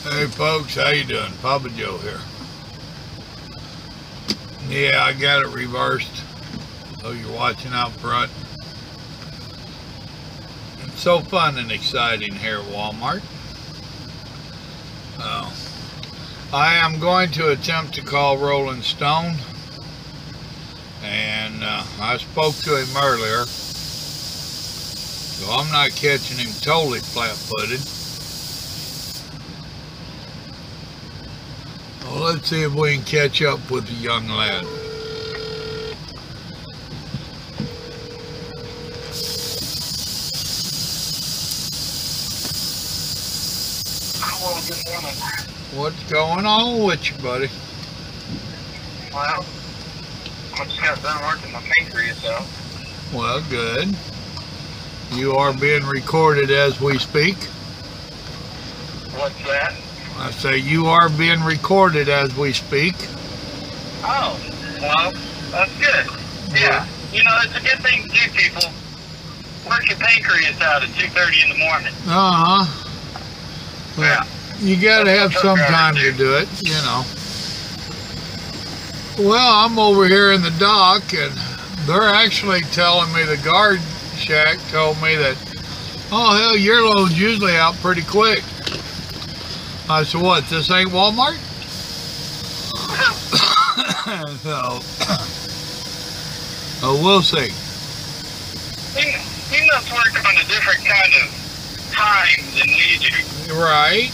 Hey folks, how you doing? Papa Joe here. Yeah, I got it reversed. So you're watching out front. It's so fun and exciting here at Walmart. I am going to attempt to call Rolling Stone. And I spoke to him earlier. So I'm not catching him totally flat-footed. Well, let's see if we can catch up with the young lad. Well, good morning. What's going on with you, buddy? Well, I just got done working my pancreas out. Well, good. You are being recorded as we speak. What's that? I say you are being recorded as we speak. Oh, well, that's good. Yeah. You know, it's a good thing to do, people. Work your pancreas out at 2:30 in the morning. Uh-huh. Well, Yeah. you gotta have some time to do it, you know. Well, I'm over here in the dock, and they're actually telling me, the guard shack told me that, oh, hell, your load's usually out pretty quick. I said, what, this ain't Walmart? So, we'll see. He must work on a different kind of time than we do. Right.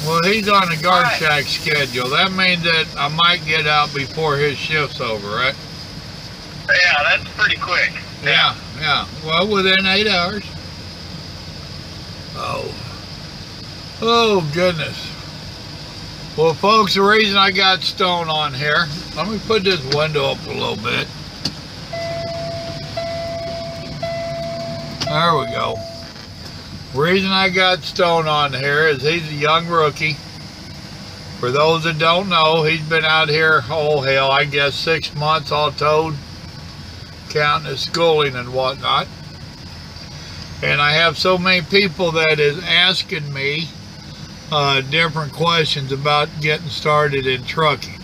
Well, he's on a guard Right. shack schedule. That means that I might get out before his shift's over, right? Yeah, that's pretty quick. Yeah. Well, within 8 hours. Oh, goodness. Well, folks, the reason I got Stone on here, let me put this window up a little bit. There we go. The reason I got Stone on here is he's a young rookie. For those that don't know, he's been out here, oh hell, I guess 6 months all told, counting his schooling and whatnot. And I have so many people that is asking me different questions about getting started in trucking.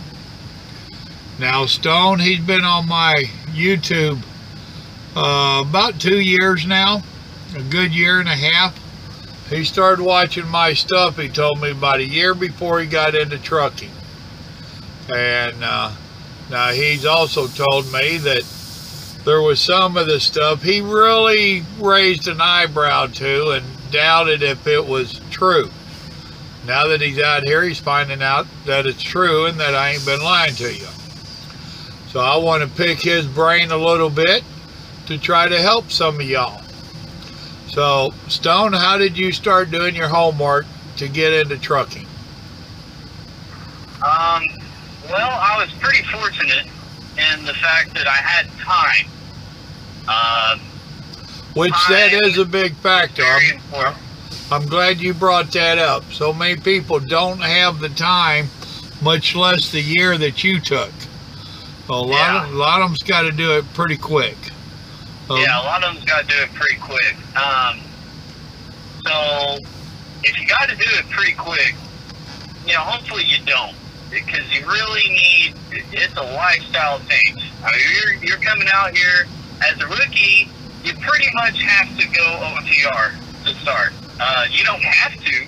Now, Stone, he's been on my YouTube about 2 years now, a good year and a half. He started watching my stuff, he told me, about a year before he got into trucking. And now he's also told me that there was some of the stuff he really raised an eyebrow to and doubted if it was true. Now that he's out here, he's finding out that it's true and that I ain't been lying to you. So I want to pick his brain a little bit to try to help some of y'all. So, Stone, how did you start doing your homework to get into trucking? Well, I was pretty fortunate in the fact that I had time. Which that is a big factor. I'm glad you brought that up. So many people don't have the time, much less the year that you took. A lot of them's got to do it pretty quick. Yeah, a lot of them's got to do it pretty quick. So if you got to do it pretty quick, you know, hopefully you don't, because you really need, it's a lifestyle change. I mean, you're coming out here as a rookie, you pretty much have to go OTR to start. You don't have to.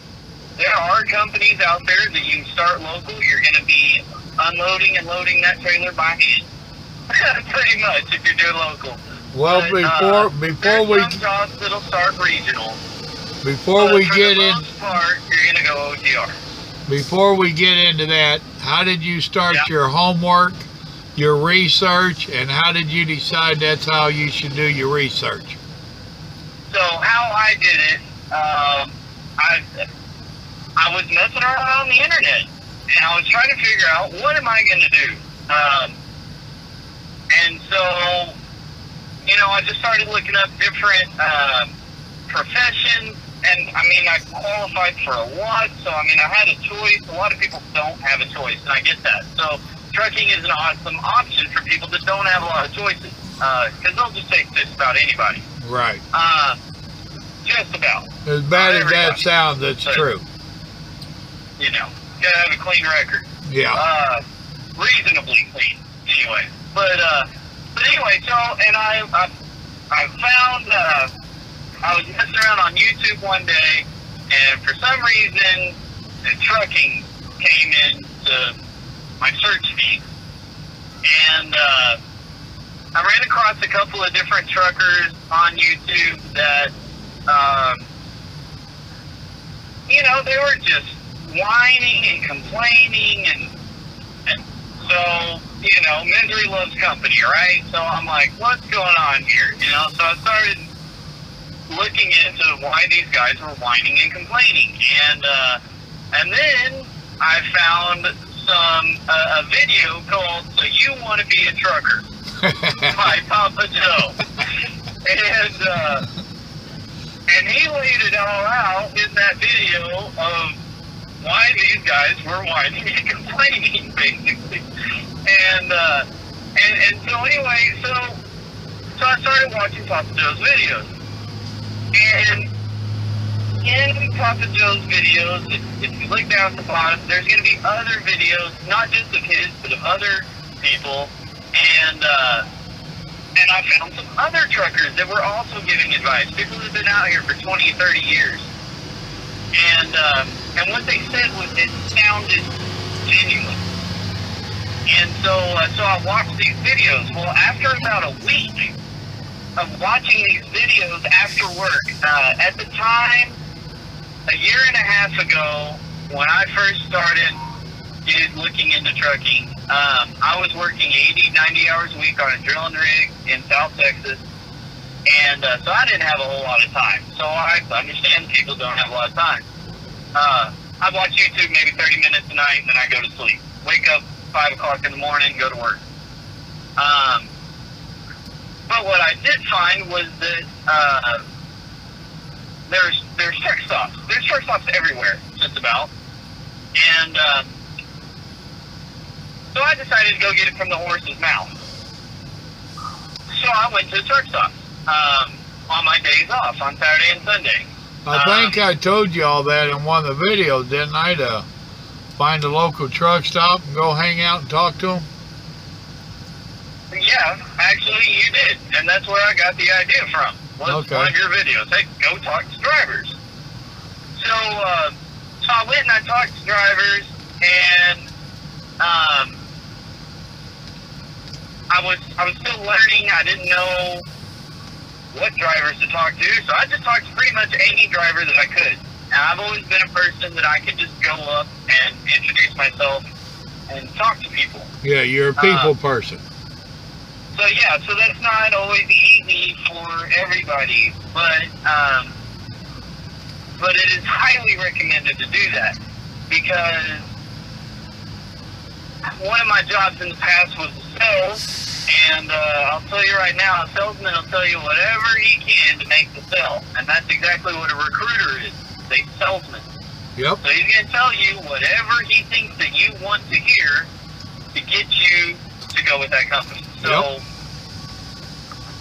There are companies out there that you can start local. You're going to be unloading and loading that trailer by hand. Pretty much, if you're doing local. Well, but, before we some jobs that'll start regional. Before we get in, for the most part, you're going to go OTR. Before we get into that, how did you start your homework, your research, and how did you decide that's how you should do your research? So how I did it, I was messing around on the internet, and I was trying to figure out, what am I going to do? And so, you know, I just started looking up different professions, and I mean, I qualified for a lot, so I mean, I had a choice. A lot of people don't have a choice, and I get that. So trucking is an awesome option for people that don't have a lot of choices, because they'll just take just about anybody. Right. Just about. As bad as that sounds, it's true. you know, gotta have a clean record. Yeah. Reasonably clean, anyway. But anyway, so, and I found, I was messing around on YouTube one day, and for some reason, trucking came into my search feed. And I ran across a couple of different truckers on YouTube that, you know, they were just whining and complaining, and so, you know, misery loves company, right? So I'm like, what's going on here? You know, so I started looking into why these guys were whining and complaining, and then I found a video called "So You Want to Be a Trucker" by Papa Joe, and he laid it all out in that video of why these guys were whining and complaining, basically. And so anyway, so I started watching Papa Joe's videos. And in Papa Joe's videos, if you look down at the bottom, there's going to be other videos, not just of his, but of other people. And I found some other truckers that were also giving advice. People that have been out here for 20, 30 years. And what they said was it sounded genuine. And so I watched these videos. Well, after about a week of watching these videos after work, at the time, a year and a half ago, when I first started looking into trucking, I was working 80, 90 hours a week on a drilling rig in South Texas. And so I didn't have a whole lot of time. So I understand people don't have a lot of time. I watch YouTube maybe 30 minutes a night, and then I go to sleep. Wake up 5 o'clock in the morning, go to work. But what I did find was that there's truck stops. There's truck stops everywhere, just about. And so I decided to go get it from the horse's mouth. So I went to the truck stop on my days off, on Saturday and Sunday. I think I told you all that in one of the videos, didn't I? To find a local truck stop and go hang out and talk to them? Yeah, actually you did. And that's where I got the idea from. Was one of your videos. Hey, go talk to drivers. So I went and I talked to drivers, and I was still learning. I didn't know what drivers to talk to, so I just talked to pretty much any driver that I could. And I've always been a person that I could just go up and introduce myself and talk to people. Yeah, you're a people person. So yeah, so that's not always easy for everybody, but it is highly recommended to do that, because one of my jobs in the past was to sell. And I'll tell you right now, a salesman will tell you whatever he can to make the sale. And that's exactly what a recruiter is. It's a salesman. Yep. So he's going to tell you whatever he thinks that you want to hear to get you to go with that company. So,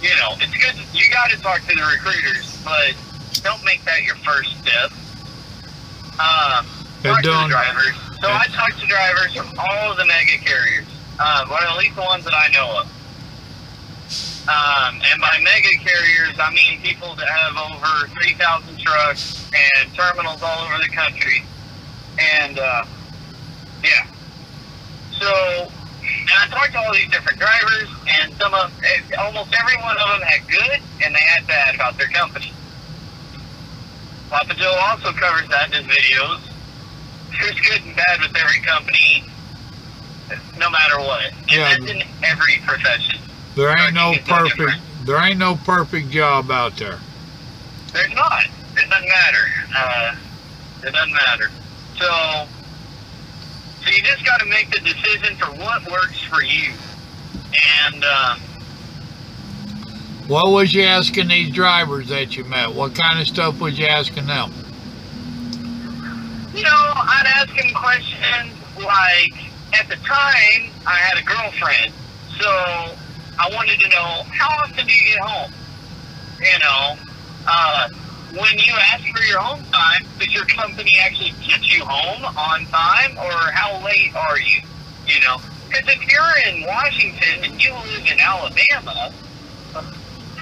you know, it's good. You got to talk to the recruiters, but don't make that your first step. Talk to the drivers. So I talked to drivers from all of the mega carriers. Well, at least the ones that I know of. And by mega carriers, I mean people that have over 3,000 trucks and terminals all over the country. And, yeah. So, and I talked to all these different drivers, and almost every one of them had good and they had bad about their company. Papa Joe also covers that in his videos. There's good and bad with every company, no matter what. And that's in every profession. There ain't no perfect job out there. There's not. It doesn't matter. It doesn't matter. So you just got to make the decision for what works for you. And what was you asking these drivers that you met? What kind of stuff was you asking them? You know, I'd ask them questions like, at the time, I had a girlfriend, so I wanted to know, how often do you get home? You know, when you ask for your home time, does your company actually get you home on time, or how late are you? You know, because if you're in Washington and you live in Alabama,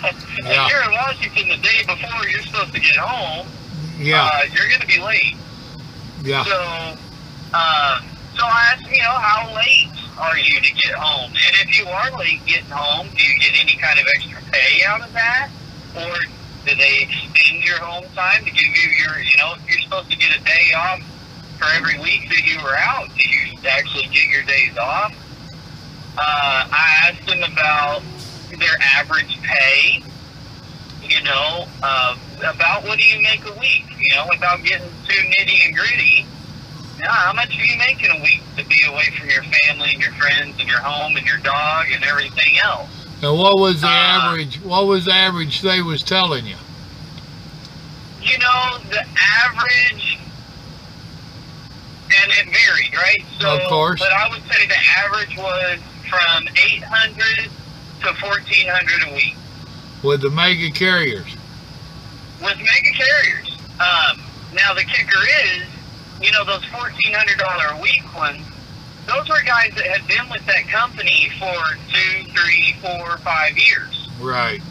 and you're in Washington the day before you're supposed to get home, you're going to be late. Yeah. So I asked, you know, how late are you to get home? And if you are late getting home, do you get any kind of extra pay out of that? Or do they extend your home time to give you your, you know, if you're supposed to get a day off for every week that you were out, do you actually get your days off? I asked them about their average pay, you know, about what do you make a week, you know, without getting too nitty and gritty. How much do you make in a week to be away from your family and your friends and your home and your dog and everything else? And what was the average? What was the average they was telling you? You know, the average, and it varied, right? So, of course. But I would say the average was from $800 to $1,400 a week. With the mega carriers. With mega carriers. Now the kicker is, you know, those $1,400 a week ones, those were guys that had been with that company for 2, 3, 4, 5 years. Right.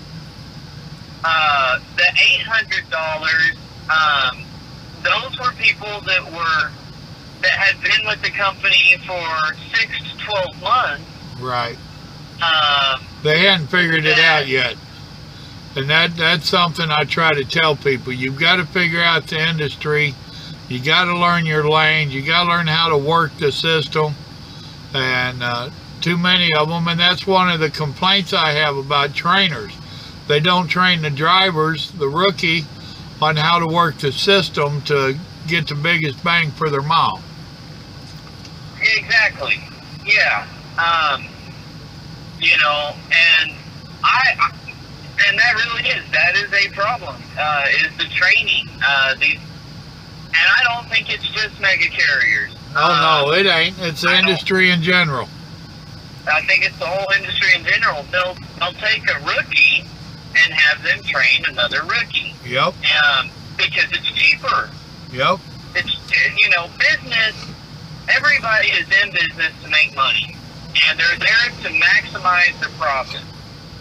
The $800, those were people that had been with the company for 6 to 12 months. Right. They hadn't figured it out yet. And that's something I try to tell people. You've got to figure out the industry. You got to learn your lanes. You got to learn how to work the system. And too many of them. And that's one of the complaints I have about trainers. They don't train the drivers, the rookie, on how to work the system to get the biggest bang for their mile. Exactly. Yeah. You know, and and that really that is a problem, is the training. And I don't think it's just mega carriers. Oh, no, it ain't. It's the industry in general. I think it's the whole industry in general. They'll take a rookie and have them train another rookie. Yep. Because it's cheaper. Yep. It's, you know, business, everybody is in business to make money. And they're there to maximize their profit.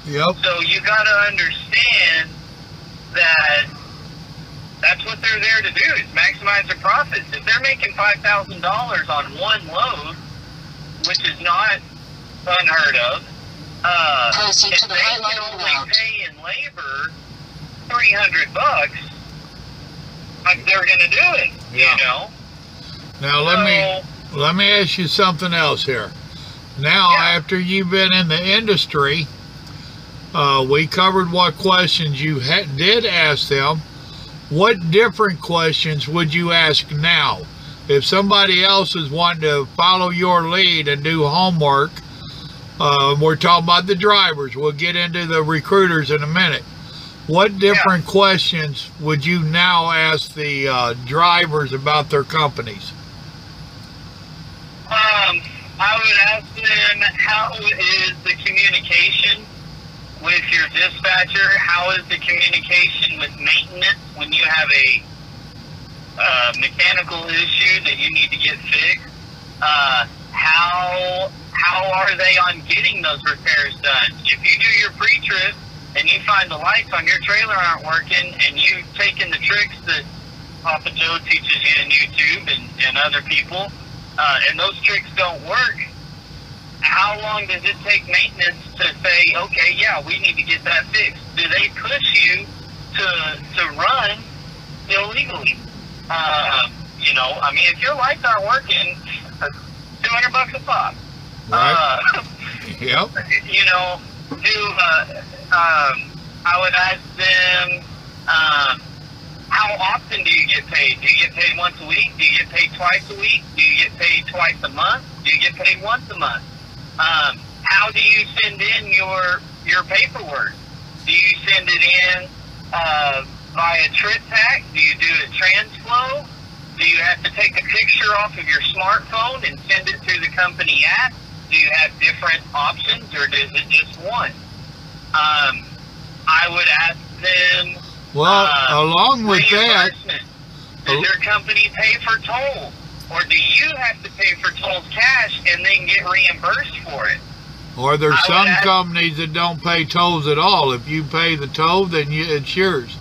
Yep. So you got to understand that that's what they're there to do, is maximize their profits. If they're making $5,000 on one load, which is not unheard of, if they can only pay in labor $300, they're going to do it. Yeah. You know. Now let me ask you something else here. Now, after you've been in the industry, we covered what questions you did ask them. What different questions would you ask now? If somebody else is wanting to follow your lead and do homework, we're talking about the drivers. We'll get into the recruiters in a minute. What different questions would you now ask the drivers about their companies? I would ask them, how is the communication with your dispatcher? How is the communication with maintenance when you have a mechanical issue that you need to get fixed? How are they on getting those repairs done? If you do your pre-trip and you find the lights on your trailer aren't working, and you've taken the tricks that Papa Joe teaches you on YouTube and other people, and those tricks don't work, how long does it take maintenance to say, okay, yeah, we need to get that fixed? Do they push you to run illegally? You know, I mean, if your lights aren't working, $200 a pop. Right. Yep. You know, I would ask them, how often do you get paid? Do you get paid once a week? Do you get paid twice a week? Do you get paid twice a month? Do you get paid once a month? How do you send in your paperwork? Do you send it in via TripPack? Do you do it TransFlow? Do you have to take a picture off of your smartphone and send it through the company app? Do you have different options, or is it just one? I would ask them, Well, along with that, reimbursement. Does your company pay for tolls? Or do you have to pay for tolls cash and then get reimbursed for it? or there's some companies that don't pay tolls at all. If you pay the toll, then it's yours.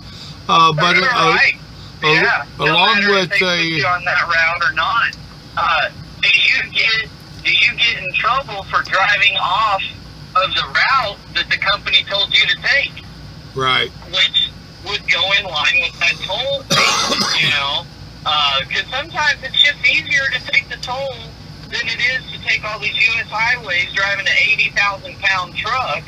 But right. Yeah. along no with if they put you on that route or not, do you get in trouble for driving off of the route that the company told you to take? Right. Which would go in line with that toll thing, you know? Because sometimes it's just easier to take the toll than it is to take all these U.S. highways driving an 80,000-pound truck,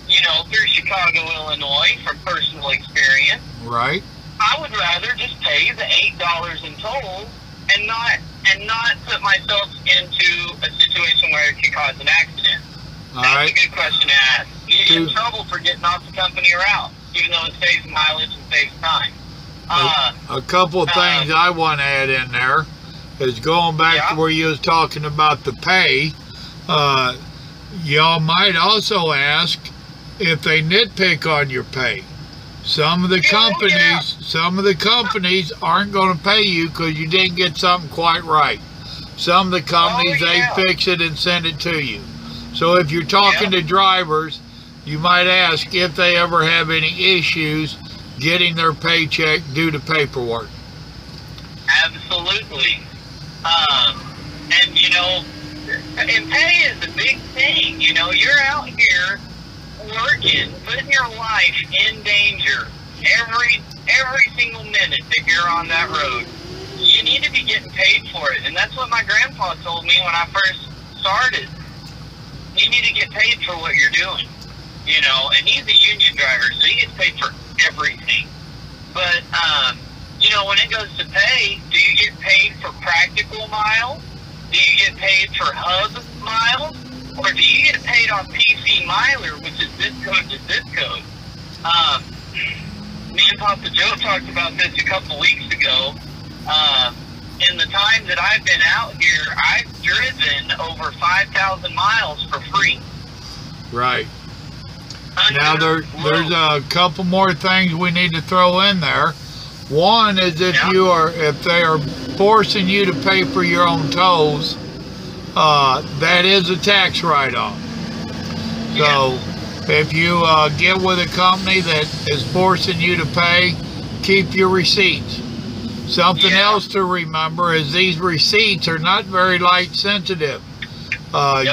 you know, through Chicago, Illinois, from personal experience. Right. I would rather just pay the $8 in toll and not put myself into a situation where it could cause an accident. That's a good question to ask. You get in trouble for getting off the company route, even though it saves mileage and saves time. A couple of things I want to add in there is going back to where you was talking about the pay. Y'all might also ask if they nitpick on your pay. Some of the companies aren't going to pay you because you didn't get something quite right. Some of the companies, they fix it and send it to you. So if you're talking to drivers, you might ask if they ever have any issues getting their paycheck due to paperwork. Absolutely. And, you know, and pay is a big thing. You know, you're out here working, putting your life in danger every single minute that you're on that road. You need to be getting paid for it. And that's what my grandpa told me when I first started. You need to get paid for what you're doing. You know, and he's a union driver, so he gets paid for everything. But, you know, when it goes to pay, do you get paid for practical miles? Do you get paid for hub miles? Or do you get paid on PC Miler, which is zip code to zip code? Me and Papa Joe talked about this a couple weeks ago. In the time that I've been out here, I've driven over 5,000 miles for free. Right. Now there's a couple more things we need to throw in there. One is if they are forcing you to pay for your own tolls, that is a tax write-off. So if you get with a company that is forcing you to pay, keep your receipts. Something else to remember is these receipts are not very light sensitive.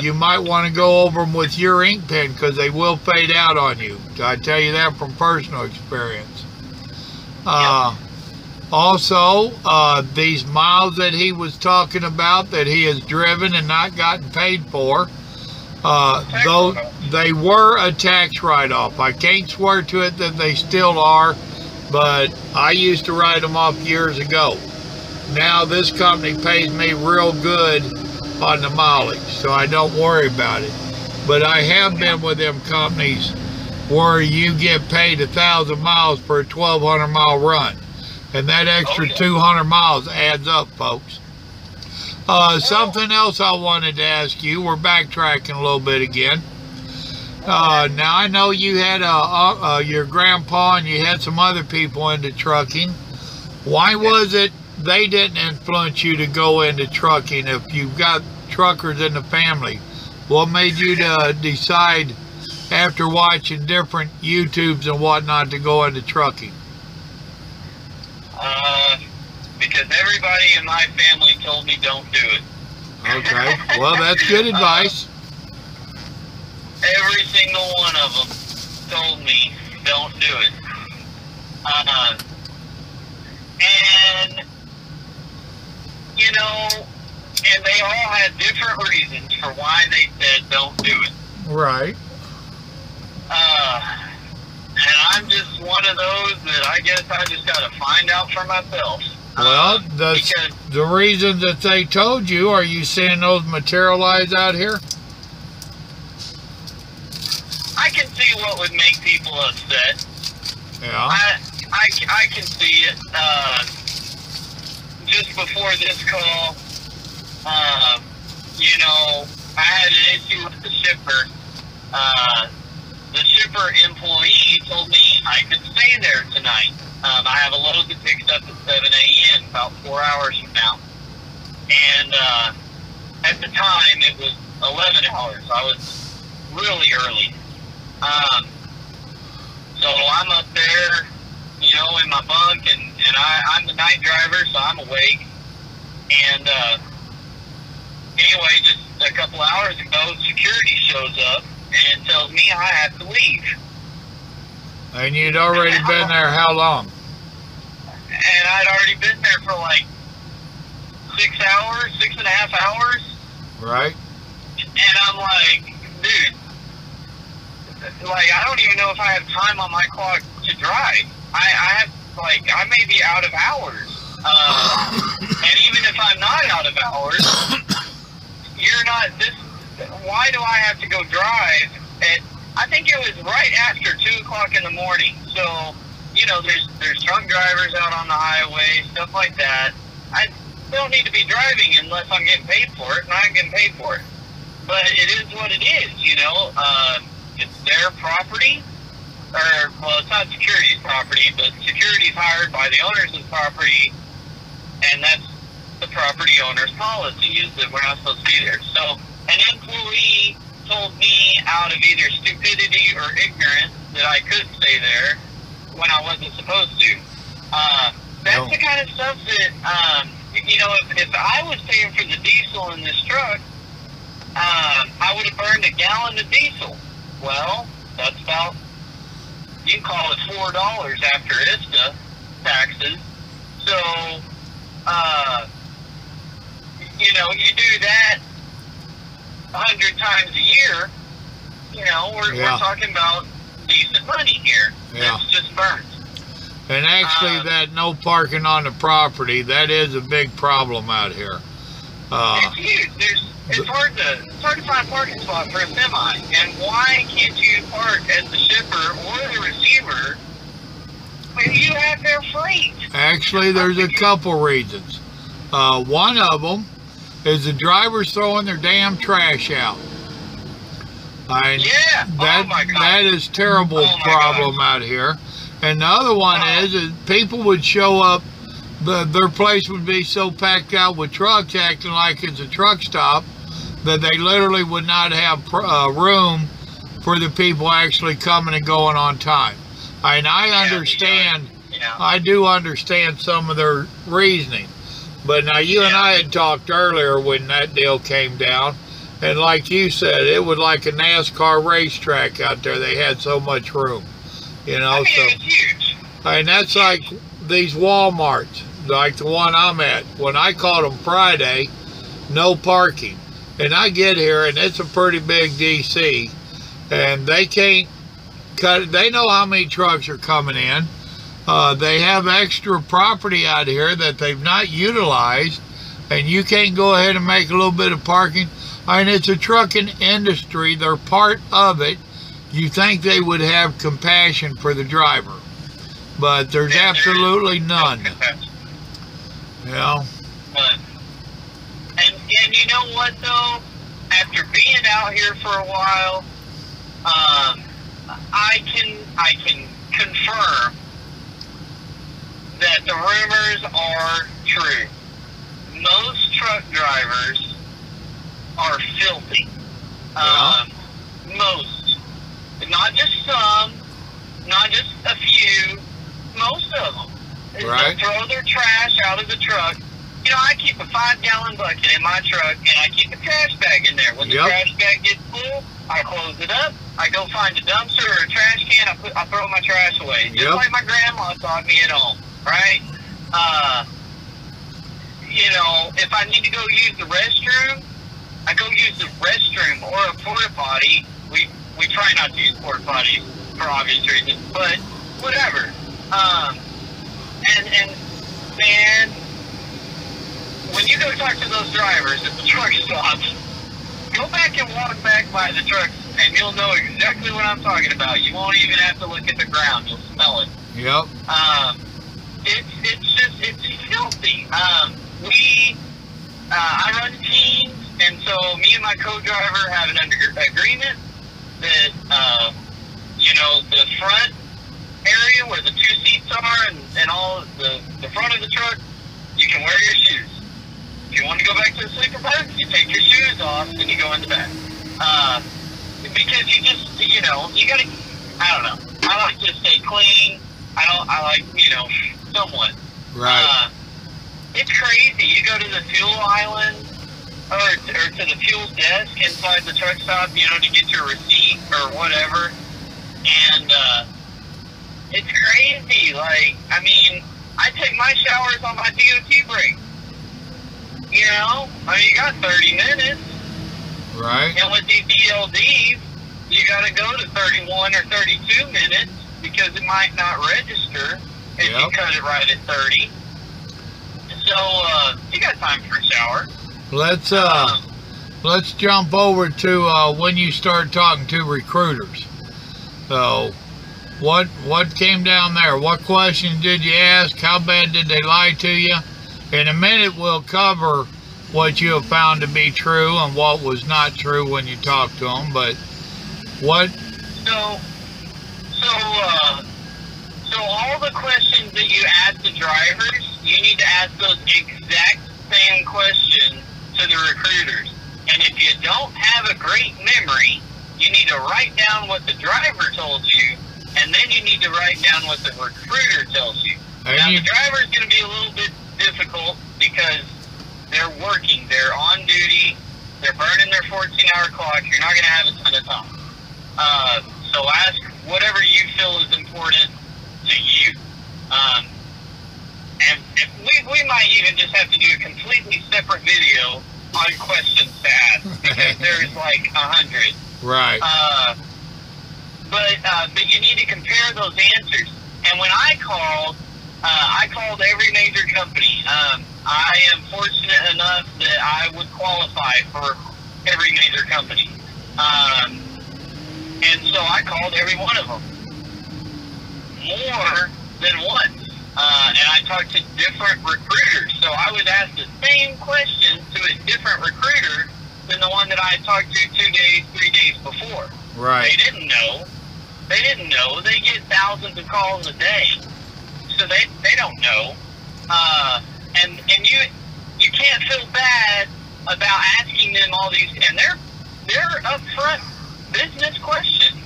You might want to go over them with your ink pen because they will fade out on you. I tell you that from personal experience. Also, these miles that he was talking about that he has driven and not gotten paid for, though they were a tax write-off. I can't swear to it that they still are, but I used to write them off years ago. Now this company pays me real good on the mileage, so I don't worry about it. But I have been with them companies where you get paid 1,000 miles for a 1,200 mile run, and that extra 200 miles adds up, folks. Something else I wanted to ask you, we're backtracking a little bit again. Now I know you had your grandpa and you had some other people into trucking. Why was it they didn't influence you to go into trucking if you've got truckers in the family? What made you to decide after watching different YouTubes and whatnot to go into trucking? Because everybody in my family told me don't do it. Okay, well that's good advice. Every single one of them told me don't do it. And, you know, and they all had different reasons for why they said don't do it. Right. And I'm just one of those that I guess I just got to find out for myself. Well, the reasons that they told you, are you seeing those materialize out here? I can see what would make people upset. Yeah. I can see it. Just before this call, you know, I had an issue with the shipper. The shipper employee told me I could stay there tonight. I have a load that picks up at 7 a.m. about 4 hours from now. And at the time, it was 11 hours. I was really early. So I'm up there, you know, in my bunk, and I'm the night driver, so I'm awake. And anyway, just a couple hours ago, security shows up and tells me I have to leave. And you'd already been there how long? And I'd already been there for like 6 hours, 6.5 hours. Right. And I'm like, dude, like, I don't even know if I have time on my clock to drive. I have, like, I may be out of hours. And even if I'm not out of hours, why do I have to go drive at, I think it was right after 2 o'clock in the morning. So, you know, there's drunk drivers out on the highway, stuff like that. I don't need to be driving unless I'm getting paid for it, and I'm getting paid for it. But it is what it is, you know. It's their property, or, well, it's not security's property, but security's hired by the owners of the property, and that's the property owner's policy, is that we're not supposed to be there. So an employee told me out of either stupidity or ignorance that I could stay there when I wasn't supposed to. That's the kind of stuff that, you know, if I was paying for the diesel in this truck, I would have burned a gallon of diesel. Well, that's about, you can call it $4 after ISTA taxes. So, you know, you do that 100 times a year, you know, we're talking about decent money here. Yeah. It's just burnt. And actually, that no parking on the property, that is a big problem out here. It's huge. It's hard to find a parking spot for a semi. And why can't you park as the shipper or the receiver when you have their freight? Actually, there's a couple reasons. One of them is the drivers throwing their damn trash out. Yeah. Oh my God. That is terrible problem out here. And the other one is people would show up, their place would be so packed out with trucks, acting like it's a truck stop, that they literally would not have room for the people actually coming and going on time. And I understand, I do understand some of their reasoning. But now you and I had talked earlier when that deal came down, and like you said, it was like a NASCAR racetrack out there. They had so much room, you know. I mean, it's huge. And that's like these Walmarts, like the one I'm at. When I called them Friday, no parking. And I get here, and it's a pretty big DC, and they can't cut. They know how many trucks are coming in. They have extra property out here that they've not utilized, and you can't go ahead and make a little bit of parking. I mean, it's a trucking industry. They're part of it. You think they would have compassion for the driver, but there's absolutely none. You know? And you know what, though? After being out here for a while, I can confirm that the rumors are true. Most truck drivers are filthy. Most. Not just some, not just a few, most of them. Right. They'll throw their trash out of the truck. You know, I keep a 5-gallon bucket in my truck, and I keep a trash bag in there. When the trash bag gets full, I close it up. I go find a dumpster or a trash can. I throw my trash away, just like my grandma taught me at home, right? You know, if I need to go use the restroom, I go use the restroom or a porta potty. We try not to use porta potties for obvious reasons, but whatever. And when you go talk to those drivers at the truck stops, go back and walk back by the trucks, and you'll know exactly what I'm talking about. You won't even have to look at the ground; you'll smell it. Yep. It's filthy. I run teams, and so me and my co-driver have an agreement that you know, the front area where the 2 seats seats are and all the front of the truck, you can wear your shoes. If you want to go back to the sleeper berth, you take your shoes off and you go in the back. Because you just, you know, you gotta, I don't know. I like to stay clean. I like, you know, somewhat. Right. It's crazy. You go to the fuel island or to the fuel desk inside the truck stop, you know, to get your receipt or whatever. And it's crazy. Like, I mean, I take my showers on my DOT break. You know? I mean, you got 30 minutes. Right. And with these DLDs, you got to go to 31 or 32 minutes because it might not register if you cut it right at 30. So, you got time for a shower. Let's jump over to when you start talking to recruiters. So, what came down there? What questions did you ask? How bad did they lie to you? In a minute, we'll cover what you have found to be true and what was not true when you talked to them. But what? So all the questions that you ask the drivers, you need to ask those exact same questions to the recruiters. And if you don't have a great memory, you need to write down what the driver told you, and then you need to write down what the recruiter tells you. Now, the driver is going to be a little bit difficult because they're working, they're on duty, they're burning their 14-hour clock. You're not going to have a ton of time. So ask whatever you feel is important to you. And we might even just have to do a completely separate video on questions to ask because there's like 100. Right. But you need to compare those answers. And when I called every major company. I am fortunate enough that I would qualify for every major company. And so I called every one of them. More than once. And I talked to different recruiters. So I would ask the same question to a different recruiter than the one that I talked to 2 days, 3 days before. Right. They didn't know. They get thousands of calls a day. So they don't know. And you can't feel bad about asking them all these, and they're upfront business questions.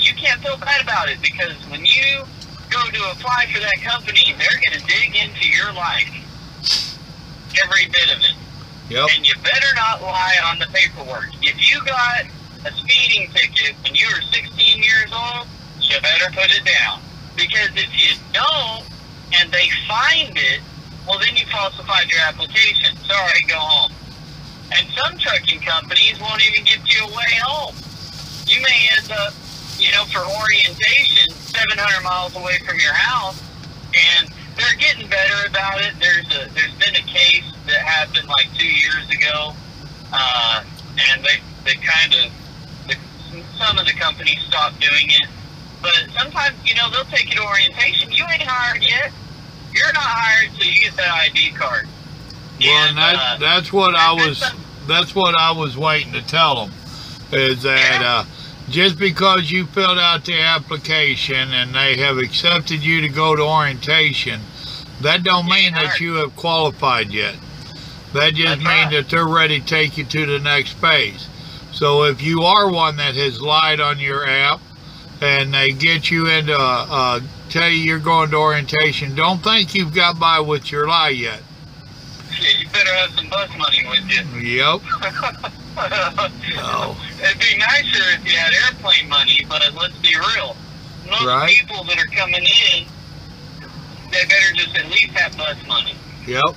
You can't feel bad about it because when you go to apply for that company, they're going to dig into your life, every bit of it. Yep. And you better not lie on the paperwork. If you got a speeding ticket when you were 16 years old, you better put it down. Because if you don't, and they find it, well, then you falsified your application. Sorry, go home. And some trucking companies won't even give you a way home. You may end up, for orientation, 700 miles away from your house, and they're getting better about it. There's been a case that happened like 2 years ago, and they kind of, some of the companies stopped doing it. But sometimes, they'll take you to orientation. You ain't hired yet. You're not hired till you get that ID card. Well, and that's what I was waiting to tell them, is that just because you filled out the application and they have accepted you to go to orientation, that don't mean that you have qualified yet. That just means that they're ready to take you to the next phase. So if you are one that has lied on your app and they get you into tell you you're going to orientation, don't think you've got by with your lie yet. Yeah, you better have some bus money with you. Yep. It'd be nicer if you had airplane money, but let's be real. Most people that are coming in, they better just at least have bus money. Yep.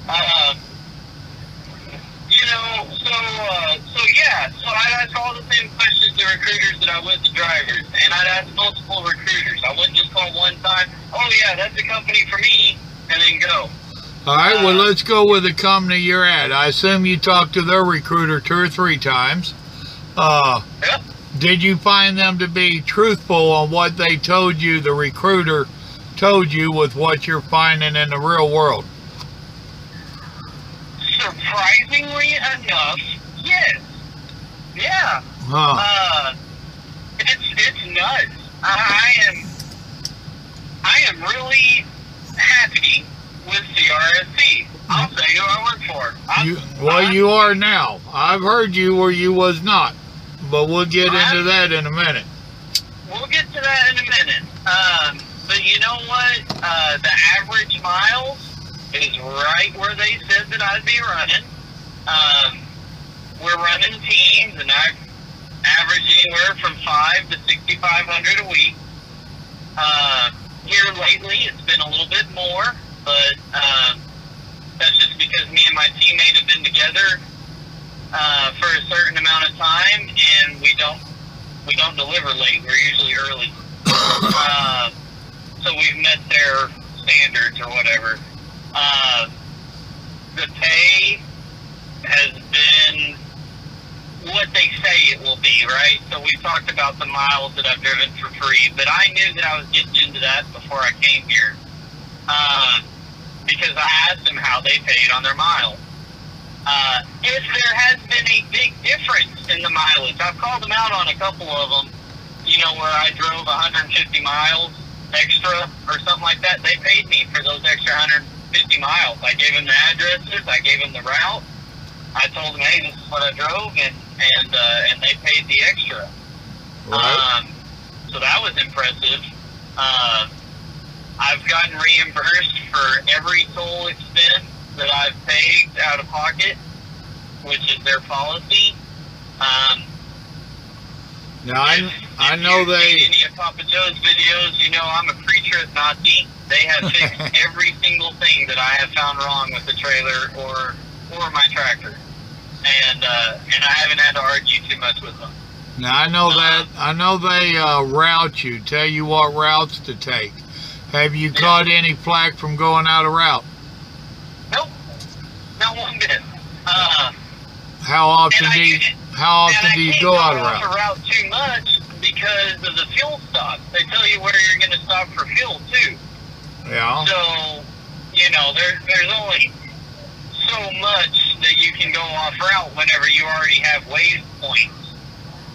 So I'd ask all the same questions to recruiters that I would to drivers, and I'd ask multiple recruiters. I wouldn't just call one time, oh yeah, that's the company for me, and then go. All right, well, let's go with the company you're at. I assume you talked to their recruiter 2 or 3 times. Yep. Did you find them to be truthful on what they told you, the recruiter told you, with what you're finding in the real world? Surprisingly enough, yes. Yeah. It's nuts. I am really happy with CRSC. I'll say who I work for. You are now. I've heard you where you was not, but we'll get into that in a minute. We'll get to that in a minute. But you know what? The average miles is right where they said that I'd be running. We're running teams, and I average anywhere from 5 to 6,500 a week. Here lately, it's been a little bit more, but that's just because me and my teammate have been together for a certain amount of time, and we don't deliver late. We're usually early. So we've met their standards or whatever. The pay has been what they say it will be, right? So we talked about the miles that I've driven for free, but I knew that I was getting into that before I came here. Because I asked them how they paid on their miles. If there has been a big difference in the mileage, I've called them out on a couple of them, you know, where I drove 150 miles extra or something like that. They paid me for those extra 150 miles. I gave them the addresses, I gave them the route. I told them, hey, this is what I drove, and they paid the extra. Right. So that was impressive. I've gotten reimbursed for every toll expense that I've paid out of pocket, which is their policy. Now I know they. If you've seen any of Papa Joe's videos, you know I'm a pre-trip Nazi. They have fixed every single thing that I have found wrong with the trailer or my tractor, and I haven't had to argue too much with them. Now I know that. I know they route you, tell you what routes to take. Have you caught any flack from going out of route? Nope, not one bit. How often do you go out of route? I can't go off a route too much because of the fuel stops. They tell you where you're going to stop for fuel too. Yeah. So, you know, there's only so much that you can go off route whenever you already have waypoints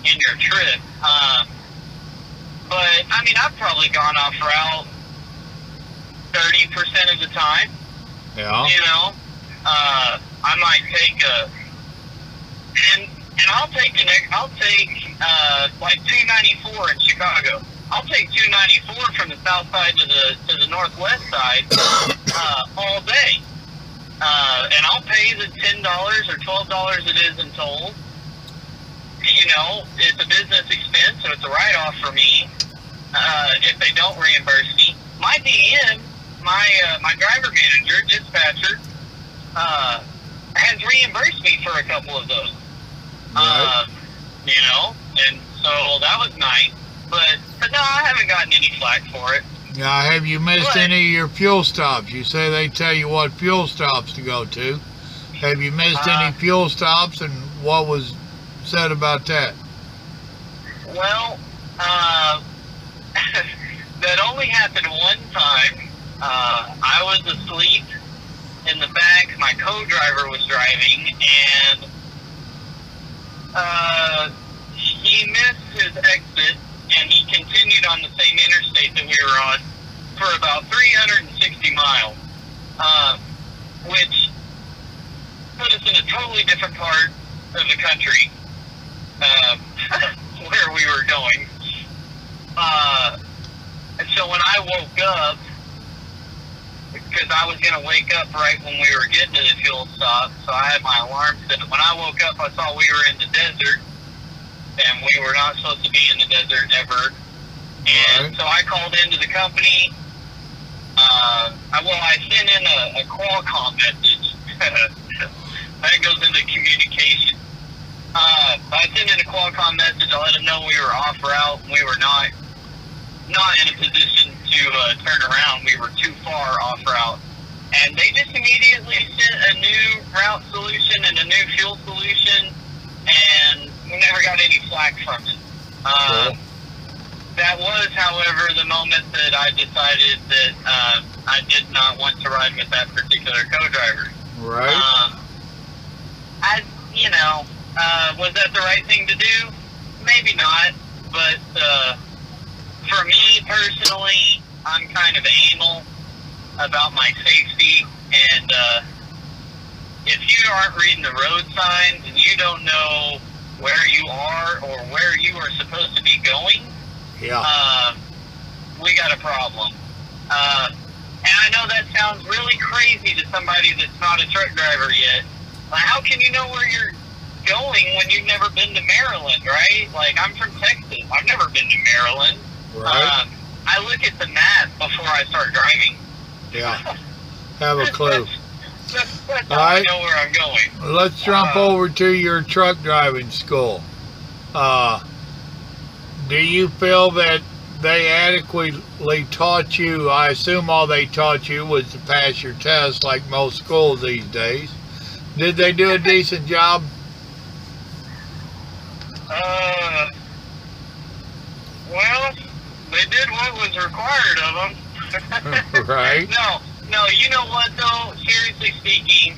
in your trip. But I mean, I've probably gone off route 30% of the time. Yeah. You know, I might take and I'll take like 294 in Chicago. I'll take 294 from the south side to the northwest side all day, and I'll pay the $10 or $12 it is in toll. You know, it's a business expense, so it's a write-off for me. If they don't reimburse me, my DM, my driver manager, dispatcher, has reimbursed me for a couple of those. Right. You know, and so that was nice. But no, I haven't gotten any flack for it. Now, have you missed any of your fuel stops? You say they tell you what fuel stops to go to. Have you missed any fuel stops, and what was said about that? Well, that only happened one time. I was asleep in the back. My co-driver was driving, and he missed his exit, and he continued on the same interstate that we were on for about 360 miles, which put us in a totally different part of the country where we were going. And so when I woke up, because I was going to wake up right when we were getting to the fuel stop, so I had my alarm set. When I woke up, I saw we were in the desert, and we were not supposed to be in the desert ever. And so I called into the company. I sent in a Qualcomm message. That goes into communication. I sent in a Qualcomm message. I let them know we were off route. We were not in a position to turn around. We were too far off route. And they just immediately sent a new route solution and a new fuel solution, and we never got any flack from it. Cool. That was, however, the moment that I decided that I did not want to ride with that particular co-driver. Right. Was that the right thing to do? Maybe not, but for me personally, I'm kind of anal about my safety, and if you aren't reading the road signs and you don't know where you are or where you are supposed to be going, we got a problem. And I know that sounds really crazy to somebody that's not a truck driver yet. Like, how can you know where you're going when you've never been to Maryland, right? Like, I'm from Texas. I've never been to Maryland. Right. I look at the map before I start driving. Yeah. Have a clue. That's how I know where I'm going. Let's jump over to your truck driving school. Do you feel that they adequately taught you? I assume all they taught you was to pass your test, like most schools these days. Did they do a decent job? Well, they did what was required of them. Right. No, you know what though? Seriously speaking,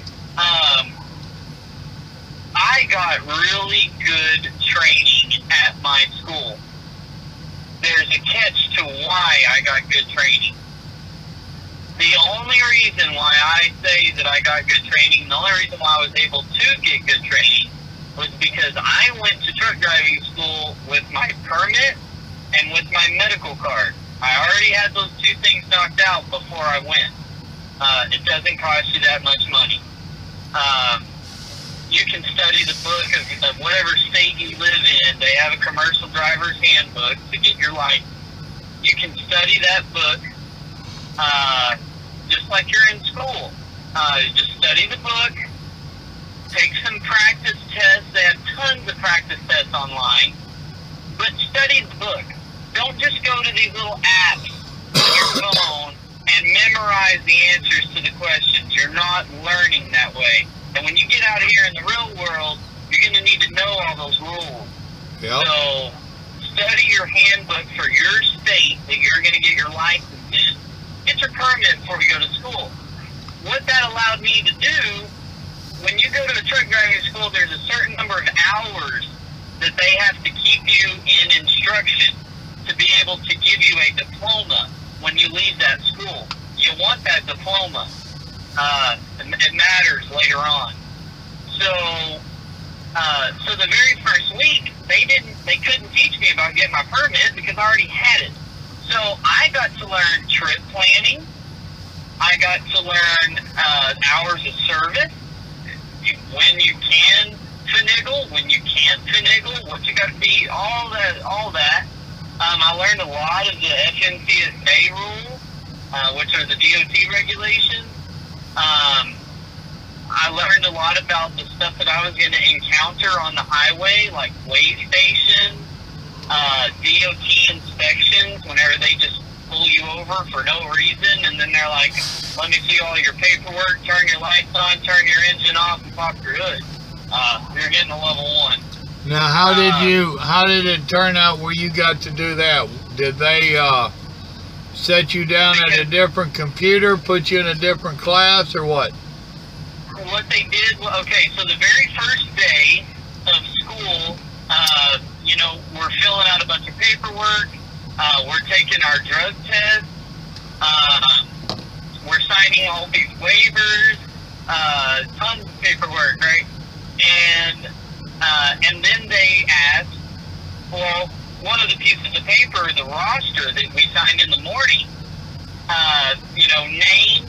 I got really good training at my school. There's a catch to why I got good training. The only reason why I say that I got good training, the only reason why I was able to get good training was because I went to truck driving school with my permit and with my medical card. I already had those two things knocked out before I went. It doesn't cost you that much money. You can study the book of whatever state you live in. They have a commercial driver's handbook to get your license. You can study that book just like you're in school. Just study the book, take some practice tests. They have tons of practice tests online, but study the book. Don't just go to these little apps on your phone and memorize the answers to the questions. You're not learning that way. And when you get out here in the real world, you're going to need to know all those rules. Yep. So study your handbook for your state that you're going to get your license in. Get your permit before you go to school. What that allowed me to do, when you go to a truck driving school, there's a certain number of hours that they have to keep you in instruction to be able to give you a diploma when you leave that school. You want that diploma. It matters later on. So the very first week, they couldn't teach me about getting my permit because I already had it. So I got to learn trip planning. I got to learn hours of service, when you can finagle, when you can't finagle, what you got to be, all that. I learned a lot of the FMCSA rules, which are the DOT regulations. I learned a lot about the stuff that I was going to encounter on the highway, like weigh stations, DOT inspections, whenever they just pull you over for no reason, and then they're like, let me see all your paperwork, turn your lights on, turn your engine off, and pop your hood. You're getting a level 1. Now, how did it turn out where you got to do that? Did they set you down at a different computer, put you in a different class, or what? What they did, okay, so the very first day of school, we're filling out a bunch of paperwork, we're taking our drug test, we're signing all these waivers, tons of paperwork, right? And then they asked, well, one of the pieces of paper, the roster that we signed in the morning, name,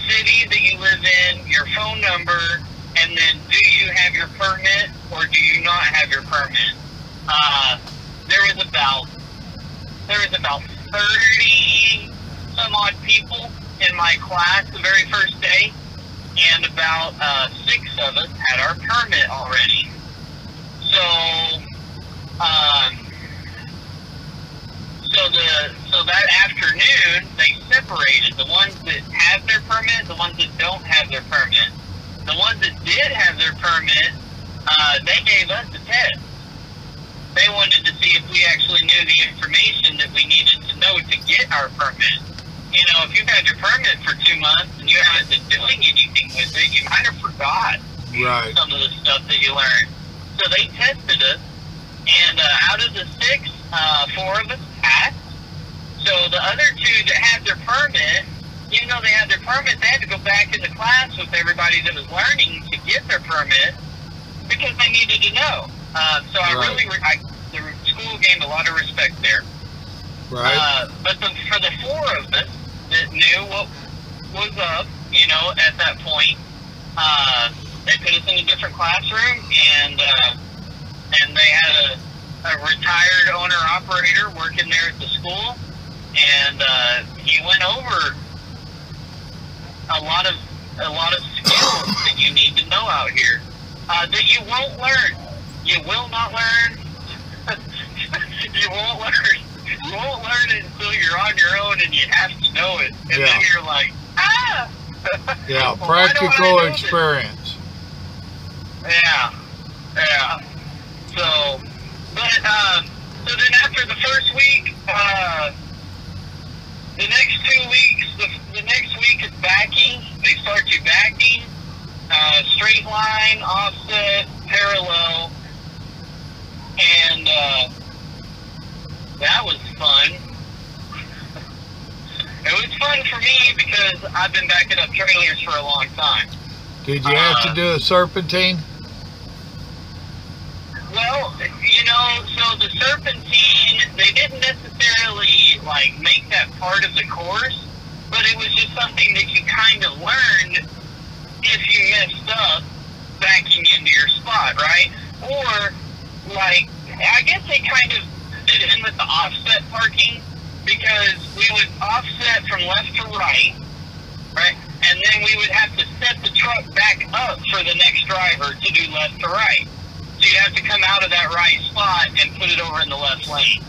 city that you live in, your phone number, and then do you have your permit or do you not have your permit? There was about 30 some odd people in my class the very first day, and about 6 of us had our permit already. So that afternoon, they separated the ones that have their permit, the ones that don't have their permit. The ones that did have their permit, they gave us a test. They wanted to see if we actually knew the information that we needed to know to get our permit. If you've had your permit for 2 months and you haven't been doing anything with it, you might have forgot some of the stuff that you learned. So they tested us, and out of the 6, 4 of us passed. So the other 2 that had their permit, even though they had their permit, they had to go back into class with everybody that was learning to get their permit because they needed to know. So I Right. the school gained a lot of respect there. Right. But for the four of us that knew what was up, you know, at that point, they put us in a different classroom, and they had a retired owner-operator working there at the school, and he went over a lot of skills that you need to know out here that you won't learn. You will not learn. You won't learn. You won't learn it until you're on your own and you have to know it. And then you're like, ah! Yeah, Well, why don't I practical know this? experience. Yeah. So, but, so then after the first week, the next 2 weeks, the next week is backing. They start you backing, straight line, offset, parallel, and that was fun. It was fun for me because I've been backing up trailers for a long time. Did you have to do a serpentine? Well, you know, so the serpentine, they didn't necessarily, like, make that part of the course, but it was just something that you kind of learned if you messed up backing into your spot, right? Or, like, I guess they kind of did it in with the offset parking, because we would offset from left to right, and then we would have to set the truck back up for the next driver to do left to right. So you'd have to come out of that right spot and put it over in the left lane.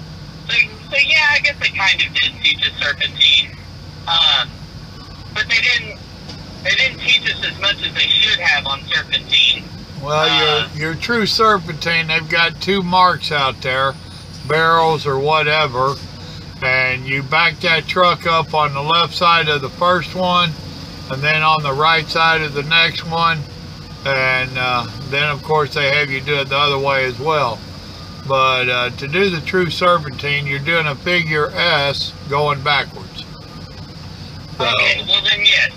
So yeah, I guess they kind of did teach us serpentine, but they didn't teach us as much as they should have on serpentine. Well, your true serpentine, they've got two marks out there, barrels or whatever, and you back that truck up on the left side of the first one, and then on the right side of the next one, and then of course they have you do it the other way as well. But to do the true serpentine, you're doing a figure S going backwards. So, okay, well then yes.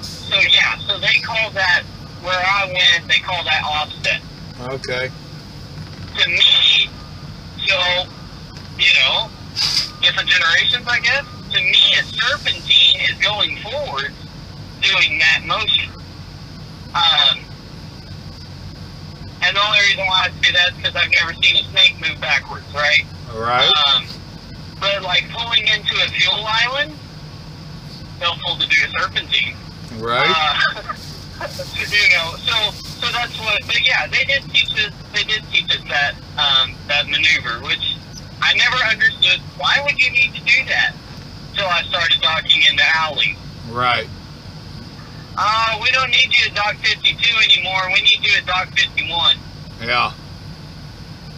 So yeah, so they call that, where I went, they call that offset. okay. To me, so, you know, different generations, I guess. To me, a serpentine is going forward, doing that motion. And the only reason why I say that is because I've never seen a snake move backwards, right? All right. But like pulling into a fuel island, helpful to do a serpentine. Right. You know, so that's what. But yeah, they did teach us that that maneuver, which I never understood. Why would you need to do that? Until I started docking into alleys. Right. We don't need you at dock 52 anymore. We need you at dock 51. Yeah.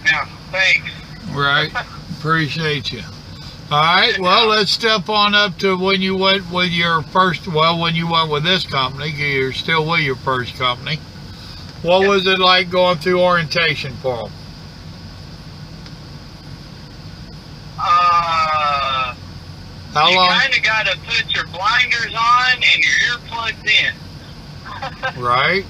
Yeah, thanks. Right. Appreciate you. All right. Well, let's step on up to when you went with your first. Well, when you went with this company, you're still with your first company. What was it like going through orientation for them? How you long? kind of got to put your blinders on and your earplugs in. Right.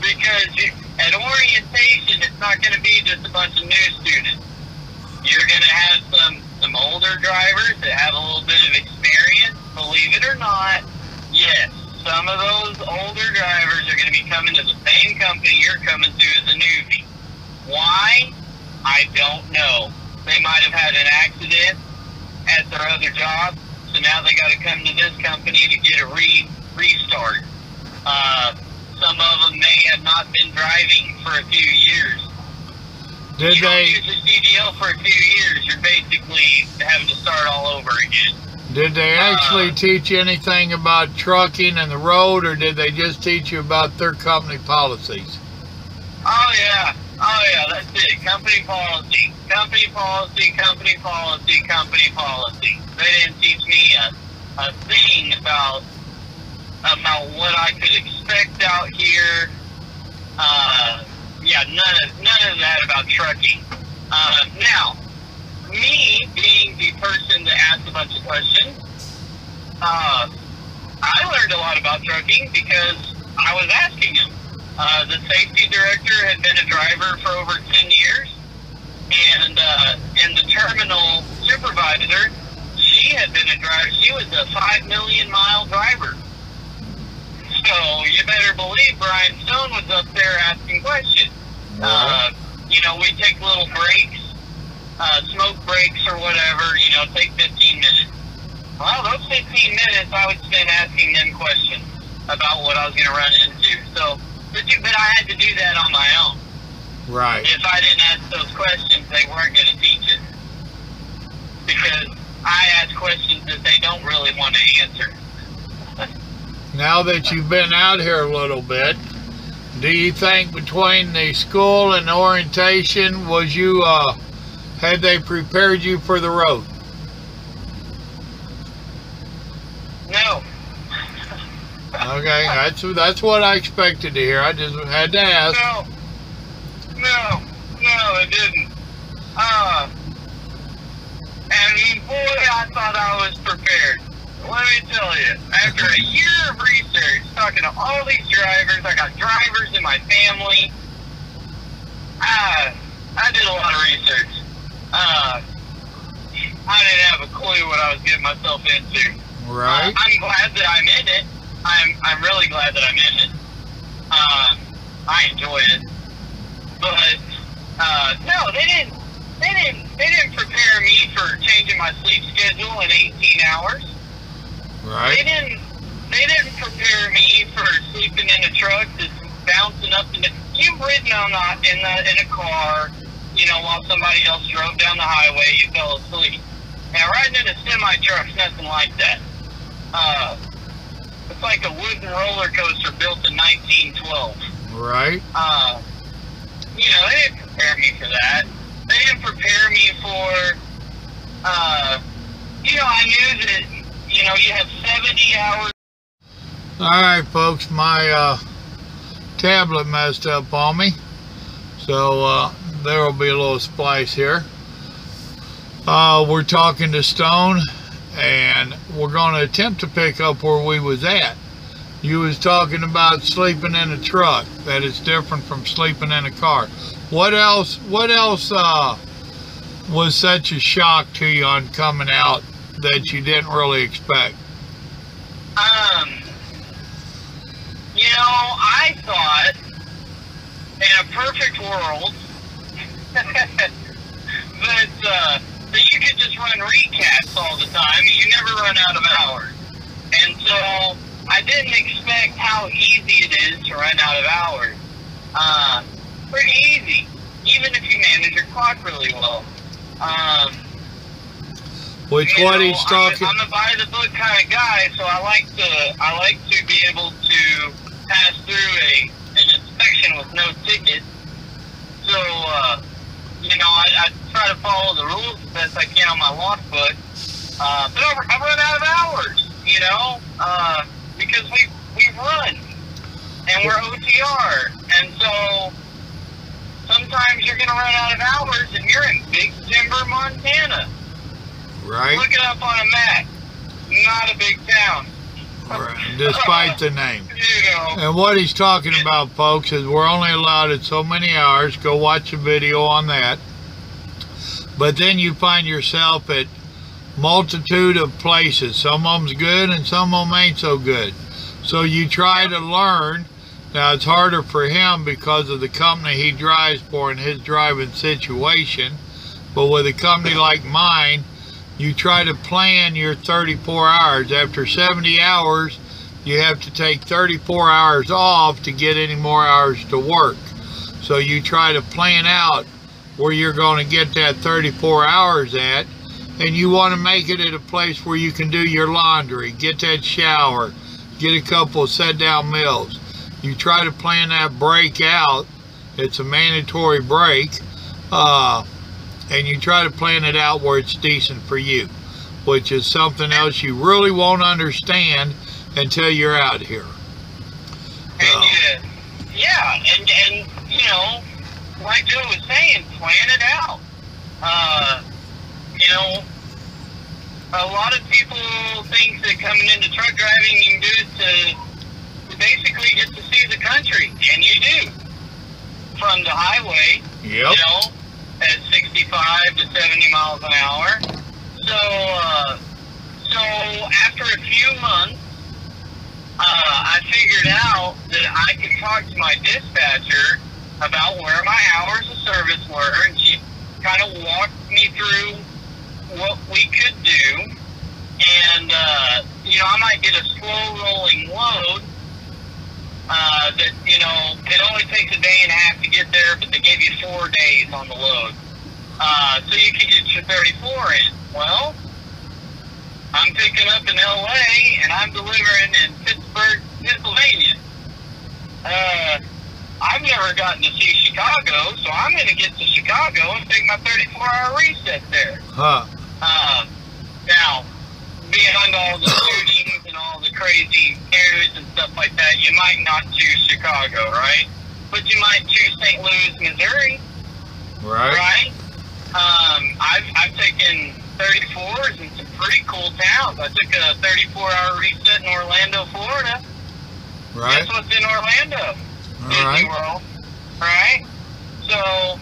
Because at orientation, it's not going to be just a bunch of new students. You're going to have some older drivers that have a little bit of experience. Believe it or not, yes, some of those older drivers are going to be coming to the same company you're coming to as a newbie. Why? I don't know. They might have had an accident at their other job, so now they got to come to this company to get a restart. Some of them may have not been driving for a few years. Did you they? don't use a CDL for a few years, you're basically having to start all over again. Did they actually teach you anything about trucking and the road, or did they just teach you about their company policies? Oh yeah, that's it. Company policy, company policy, company policy, company policy. They didn't teach me a thing about what I could expect out here. Yeah, none of that about trucking. Now, me being the person that asked a bunch of questions, I learned a lot about trucking because I was asking him. The safety director had been a driver for over 10 years, and the terminal supervisor, she had been a driver. She was a 5 million mile driver. So you better believe Brian Stone was up there asking questions. You know, we take little breaks, smoke breaks or whatever, you know, take 15 minutes. Well, those 15 minutes I would spend asking them questions about what I was going to run into. So, but I had to do that on my own. Right. If I didn't ask those questions, they weren't going to teach it. Because I ask questions that they don't really want to answer. Now that you've been out here a little bit, do you think between the school and the orientation, was you, had they prepared you for the road? No. Okay, that's what I expected to hear. I just had to ask. No, it didn't. And boy, I thought I was prepared. Let me tell you, after a year of research, talking to all these drivers, I got drivers in my family. I did a lot of research. I didn't have a clue what I was getting myself into. Right. I'm glad that I'm in it. I'm really glad that I'm in it. I enjoy it. But no, they didn't prepare me for changing my sleep schedule in 18 hours. Right. They didn't prepare me for sleeping in a truck that's bouncing up and you've ridden in a car, you know, while somebody else drove down the highway, you fell asleep. Now riding in a semi truck's nothing like that. It's like a wooden roller coaster built in 1912. Right. You know, they didn't prepare me for that. They didn't prepare me for, you know, I knew that, you know, you have 70 hours. All right, folks, my tablet messed up on me, so there will be a little splice here. We're talking to Stone, and we're going to attempt to pick up where we was at. You was talking about sleeping in a truck, that it's different from sleeping in a car. What else was such a shock to you on coming out that you didn't really expect? You know, I thought in a perfect world that you could just run recaps all the time and you never run out of hours. And so I didn't expect how easy it is to run out of hours. Pretty easy, even if you manage your clock really well. Which what he's talking. I'm a by the book kind of guy, so I like to be able to pass through an inspection with no ticket. So you know, I try to follow the rules as best I can on my logbook. But I've run out of hours, you know, because we've run and we're OTR, and so sometimes you're gonna run out of hours and you're in Big Timber, Montana. Right. Look it up on a map. Not a big town. Right. Despite the name. You know. And what he's talking about, folks, is we're only allowed at so many hours. Go watch a video on that. But then you find yourself at multitude of places. Some of them's good and some of them ain't so good. So you try to learn. Now it's harder for him because of the company he drives for and his driving situation. But with a company like mine, you try to plan your 34 hours. After 70 hours, you have to take 34 hours off to get any more hours to work. So you try to plan out where you're going to get that 34 hours at, and you want to make it at a place where you can do your laundry, get that shower, get a couple of sit-down meals. You try to plan that break out. It's a mandatory break. And you try to plan it out where it's decent for you, which is something else you really won't understand until you're out here. And and you know, like Joe was saying, plan it out. You know, a lot of people think that coming into truck driving, you can do it to basically get to see the country, and you do. From the highway, Yep. you know, at 65 to 70 miles an hour. So after a few months, I figured out that I could talk to my dispatcher about where my hours of service were, and she kind of walked me through what we could do. And, you know, I might get a slow rolling load that, you know, it only takes a day and a half to get there, but they give you 4 days on the load. So you can get your 34 in. Well, I'm picking up in LA and I'm delivering in Pittsburgh, Pennsylvania. I've never gotten to see Chicago, so I'm going to get to Chicago and take my 34-hour reset there. Huh. Now, beyond all the shootings and all the crazy news and stuff like that, you might not choose Chicago, right? But you might choose St. Louis, Missouri, Right. right? I've taken 34s in some pretty cool towns. I took a 34-hour reset in Orlando, Florida. Right. Guess what's in Orlando? All Disney right. World, right? So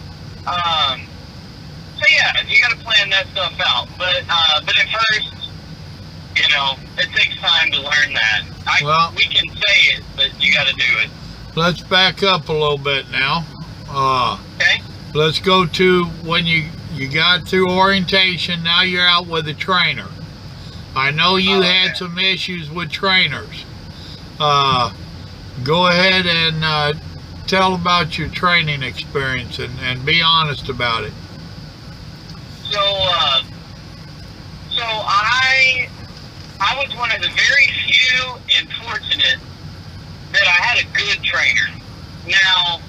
yeah, you got to plan that stuff out. But at first, you know, it takes time to learn that. We can say it, but you got to do it. Let's back up a little bit now. Okay? Let's go to when you got through orientation. Now you're out with a trainer. I know you had some issues with trainers. Go ahead and tell about your training experience and be honest about it. So I was one of the very few and fortunate that I had a good trainer. Now,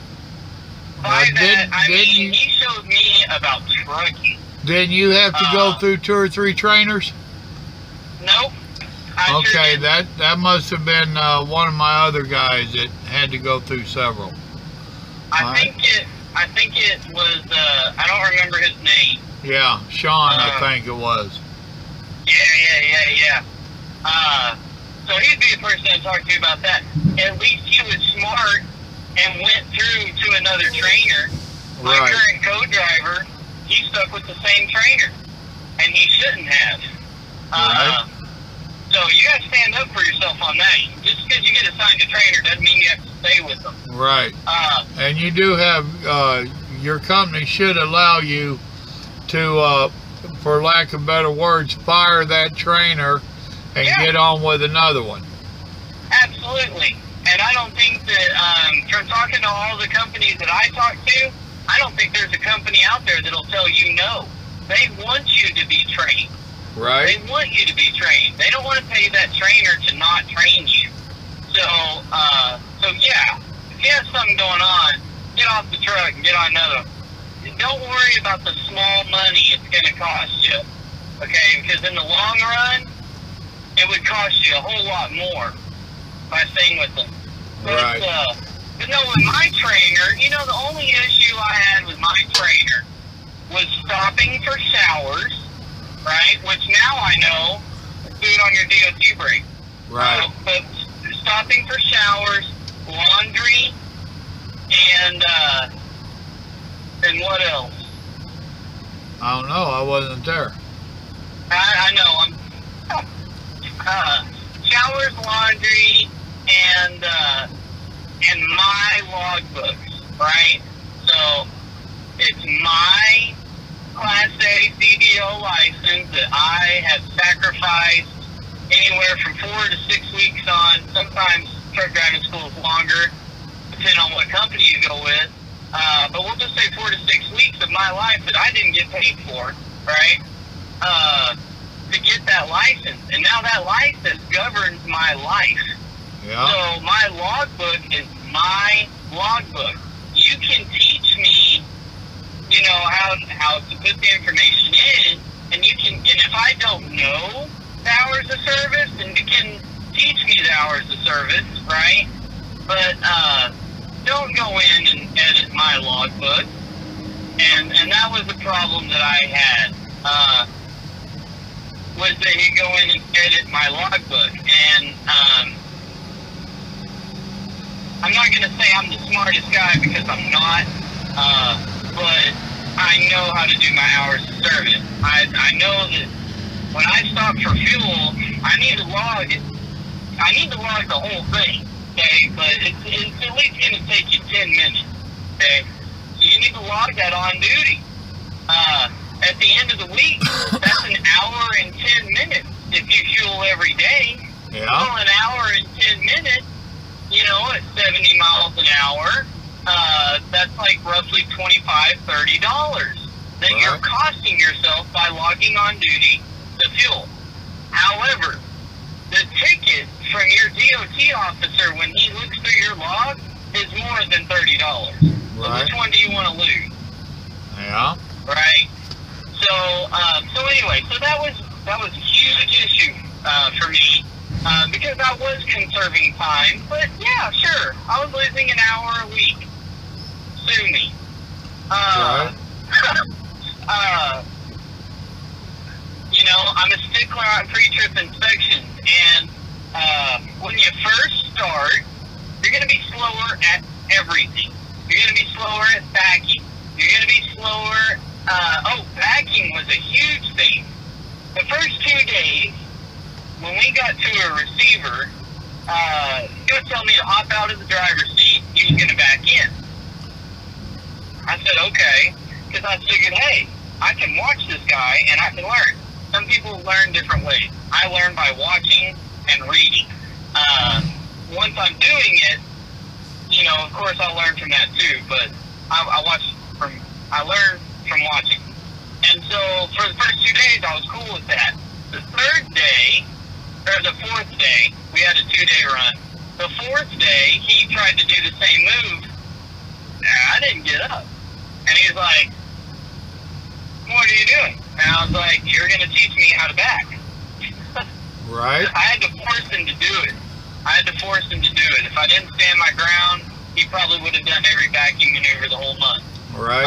by that, I mean, he showed me about trucking. Didn't you have to go through 2 or 3 trainers? Nope. Okay, that must have been one of my other guys that had to go through several. I think it was, I don't remember his name. Yeah, Sean, I think it was. Yeah. So he'd be the person to talk to about that. At least he was smart and went through to another trainer. My current co-driver, he stuck with the same trainer, and he shouldn't have. So you got to stand up for yourself on that. Just because you get assigned a trainer doesn't mean you have to stay with them. Right. And you do have, your company should allow you to, for lack of better words, fire that trainer and get on with another one. Absolutely. And I don't think that, from talking to all the companies that I talk to, I don't think there's a company out there that'll tell you no. They want you to be trained. Right. They want you to be trained. They don't want to pay that trainer to not train you. So yeah, if you have something going on, get off the truck and get on another. Don't worry about the small money it's going to cost you, okay? Because in the long run, it would cost you a whole lot more by staying with them. But no, with my trainer, you know, the only issue I had with my trainer was stopping for showers, right? Which now I know, do it on your DOT break. Right. But stopping for showers, laundry, and what else? I don't know. I wasn't there. I know. Showers, laundry, and my logbooks, right? So it's my Class A CDL license that I have sacrificed anywhere from 4 to 6 weeks on. Sometimes truck driving school is longer, depending on what company you go with. But we'll just say 4 to 6 weeks of my life that I didn't get paid for, right? To get that license. And now that license governs my life. Yeah. So my logbook is my logbook. You can teach me, you know, how to put the information in, and you can, and if I don't know the hours of service, then you can teach me the hours of service, right? But don't go in and edit my logbook. And that was the problem that I had. was that he'd go in and edit my logbook. And I'm not going to say I'm the smartest guy because I'm not, but I know how to do my hours of service. I know that when I stop for fuel, I need to log the whole thing, okay? But it's at least going to take you 10 minutes, okay? So you need to log that on duty. At the end of the week, that's an hour and 10 minutes if you fuel every day. Yeah. Well, an hour and 10 minutes, you know, at 70 miles an hour, that's like roughly $25, $30 that you're costing yourself by logging on duty to fuel. However, the ticket from your DOT officer when he looks through your log is more than $30. So which one do you want to lose? Yeah. Right. So anyway, so that was a huge issue for me because I was conserving time. But yeah, sure, I was losing an hour a week. Sue me. You know, I'm a stickler on pre-trip inspections, and when you first start, you're going to be slower at everything. You're going to be slower at backing. You're going to be slower. Backing was a huge thing. The first 2 days, when we got to a receiver, he would tell me to hop out of the driver's seat. He was going to back in. I said, okay, because I figured, hey, I can watch this guy and I can learn. Some people learn different ways. I learn by watching and reading. Once I'm doing it, you know, of course I'll learn from that too, but I learn from watching. And so for the first 2 days, I was cool with that. The third day, or the fourth day, we had a 2-day run. The fourth day, he tried to do the same move. I didn't get up. And he was like, what are you doing? And I was like, you're going to teach me how to back. Right. I had to force him to do it. If I didn't stand my ground, he probably would have done every backing maneuver the whole month. Right.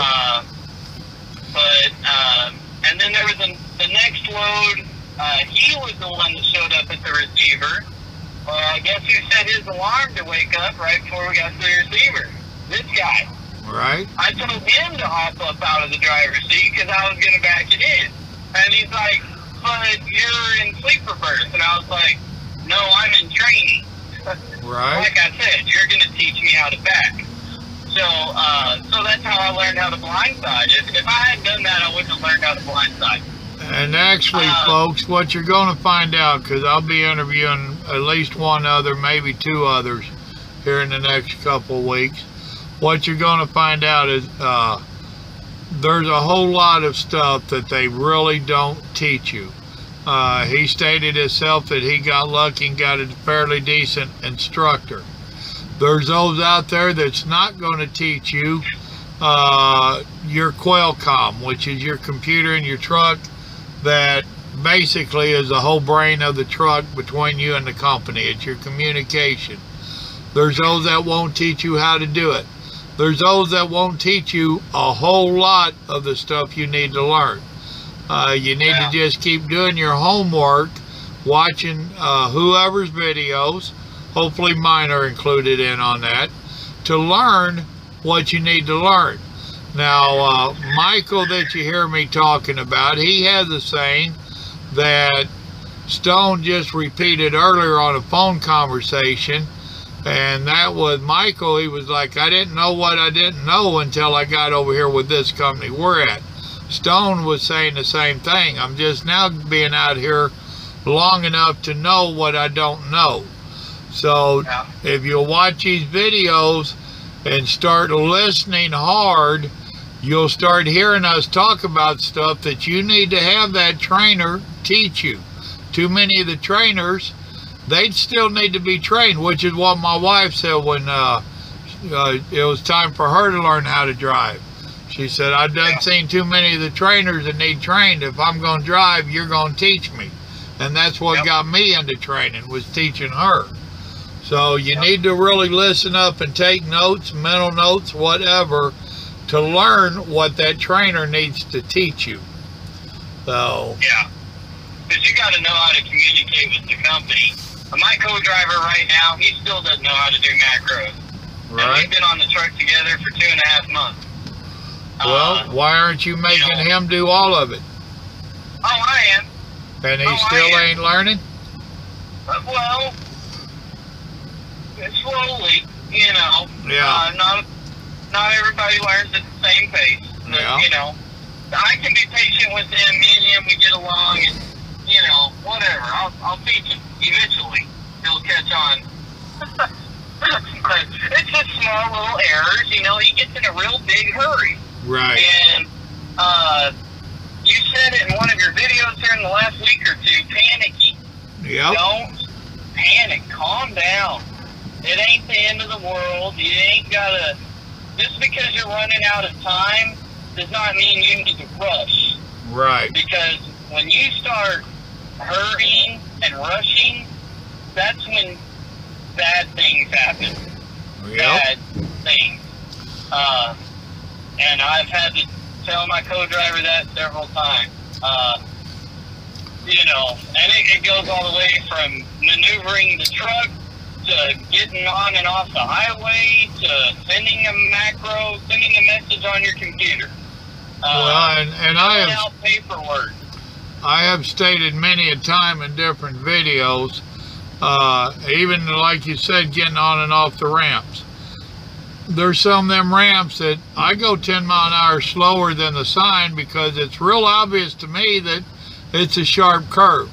And then there was the next load. He was the one that showed up at the receiver. I guess who set his alarm to wake up right before we got to the receiver? This guy. Right. I told him to hop up out of the driver's seat because I was going to back it in. And he's like, but you're in sleeper berth. And I was like, no, I'm in training. Right. Like I said, you're going to teach me how to back. So that's how I learned how to blindside. If I hadn't done that, I wouldn't have learned how to blindside. And actually, folks, what you're going to find out, because I'll be interviewing at least one other, maybe two others here in the next couple of weeks. What you're going to find out is there's a whole lot of stuff that they really don't teach you. He stated himself that he got lucky and got a fairly decent instructor. There's those out there that's not going to teach you your Qualcomm, which is your computer in your truck that basically is the whole brain of the truck between you and the company. It's your communication. There's those that won't teach you how to do it. There's those that won't teach you a whole lot of the stuff you need to learn. You need to just keep doing your homework, watching whoever's videos, hopefully mine are included in on that, to learn what you need to learn. Now, Michael that you hear me talking about, he has a saying that Stone just repeated earlier on a phone conversation, and that was Michael. He was like, I didn't know what I didn't know until I got over here with this company we're at. Stone was saying the same thing. I'm just now being out here long enough to know what I don't know. So if you watch these videos and start listening hard, you'll start hearing us talk about stuff that you need to have that trainer teach you. Too many of the trainers, they still need to be trained, which is what my wife said when it was time for her to learn how to drive. She said, I've done seen too many of the trainers that need trained. If I'm going to drive, you're going to teach me. And that's what got me into training, was teaching her. So you need to really listen up and take notes, mental notes, whatever, to learn what that trainer needs to teach you. So because you got to know how to communicate with the company. My co-driver right now, he still doesn't know how to do macros. Right. And we've been on the truck together for 2.5 months. Well, why aren't you making him do all of it? Oh, I am. And he still ain't learning? Well, slowly, you know. Yeah. Not everybody learns at the same pace. Yeah. You know, I can be patient with him. Me and him, we get along, and you know, whatever. I'll teach him. Eventually, he'll catch on. But it's just small little errors. You know, he gets in a real big hurry. Right. And you said it in one of your videos here in the last week or two, panicky. Yep. Don't panic. Calm down. It ain't the end of the world. You ain't gotta. Just because you're running out of time does not mean you need to rush. Right. Because when you start hurrying and rushing, that's when bad things happen. Yep. Bad things. And I've had to tell my co-driver that several times. You know, and it goes all the way from maneuvering the truck to getting on and off the highway to sending a macro, sending a message on your computer. Well, and I have paperwork. I have stated many a time in different videos, even like you said, getting on and off the ramps. There's some of them ramps that I go 10 mile an hour slower than the sign because it's real obvious to me that it's a sharp curve.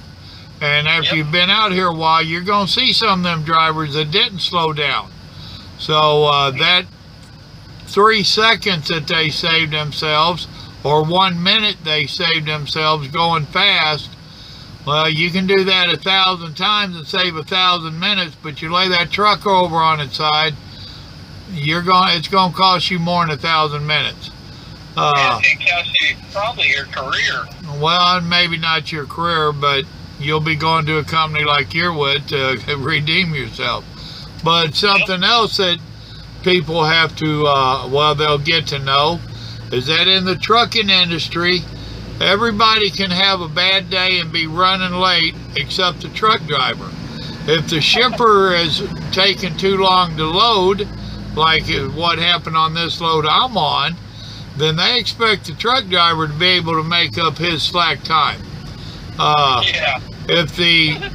And after you've been out here a while, you're going to see some of them drivers that didn't slow down. So that 3 seconds that they saved themselves, or 1 minute they saved themselves going fast, well, you can do that 1,000 times and save 1,000 minutes, but you lay that truck over on its side, it's going to cost you more than 1,000 minutes. It's going to cost you probably your career. Well, maybe not your career, but you'll be going to a company like you're with to redeem yourself. But something else that people have to, well, they'll get to know is that in the trucking industry, everybody can have a bad day and be running late except the truck driver. If the shipper is taking too long to load, like what happened on this load I'm on, then they expect the truck driver to be able to make up his slack time. If the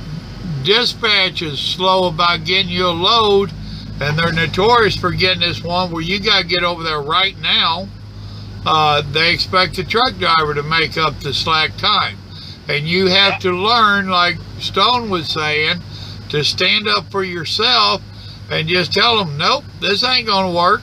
dispatch is slow about getting you a load, and they're notorious for getting this one where you got to get over there right now, they expect the truck driver to make up the slack time. And you have to learn, like Stone was saying, to stand up for yourself and just tell them, nope, this ain't going to work.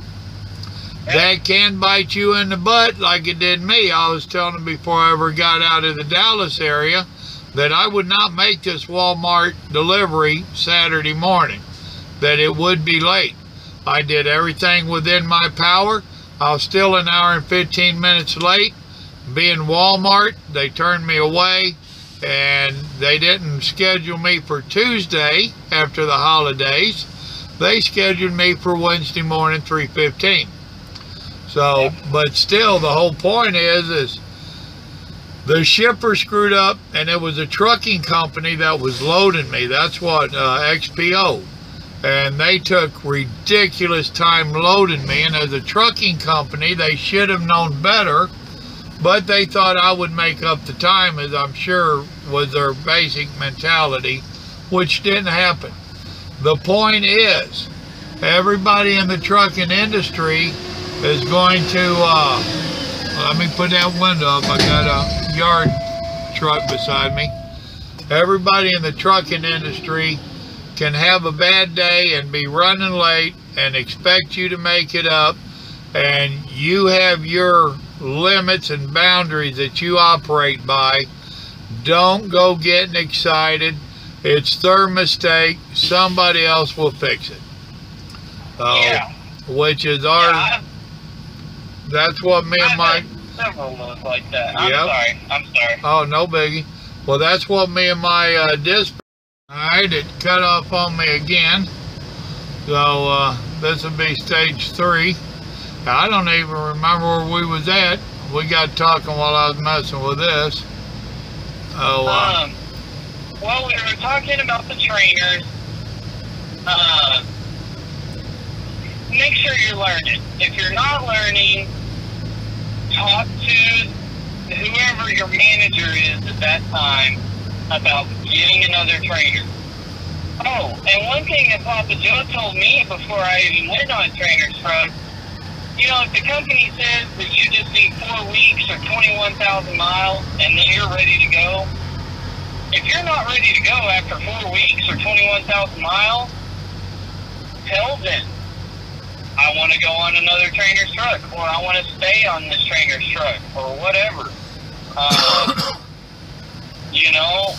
That can bite you in the butt like it did me. I was telling them before I ever got out of the Dallas area that I would not make this Walmart delivery Saturday morning, that it would be late. I did everything within my power. I was still an hour and 15 minutes late. Being Walmart, they turned me away, and they didn't schedule me for Tuesday after the holidays. They scheduled me for Wednesday morning, 3:15. So, but still, the whole point is the shipper screwed up, and it was a trucking company that was loading me. That's what, XPO. And they took ridiculous time loading me, and as a trucking company, they should have known better, but they thought I would make up the time, as I'm sure was their basic mentality, which didn't happen. The point is, everybody in the trucking industry is going to, let me put that window up, I got a yard truck beside me. Everybody in the trucking industry can have a bad day and be running late and expect you to make it up, and you have your limits and boundaries that you operate by. Don't go getting excited. It's their mistake. Somebody else will fix it. Which is our, that's what me and my, several of those like that. I'm sorry. Oh, no biggie. Well, that's what me and my dispatch, alright, it cut off on me again. So this will be stage 3. I don't even remember where we was at. We got talking while I was messing with this. Well, we were talking about the trainers. Make sure you're learning. If you're not learning, talk to whoever your manager is at that time about getting another trainer. Oh, and one thing that Papa Joe told me before I even went on trainer's truck, you know, if the company says that you just need 4 weeks or 21,000 miles and then you're ready to go, if you're not ready to go after 4 weeks or 21,000 miles, tell them, I want to go on another trainer's truck, or I want to stay on this trainer's truck, or whatever. You know,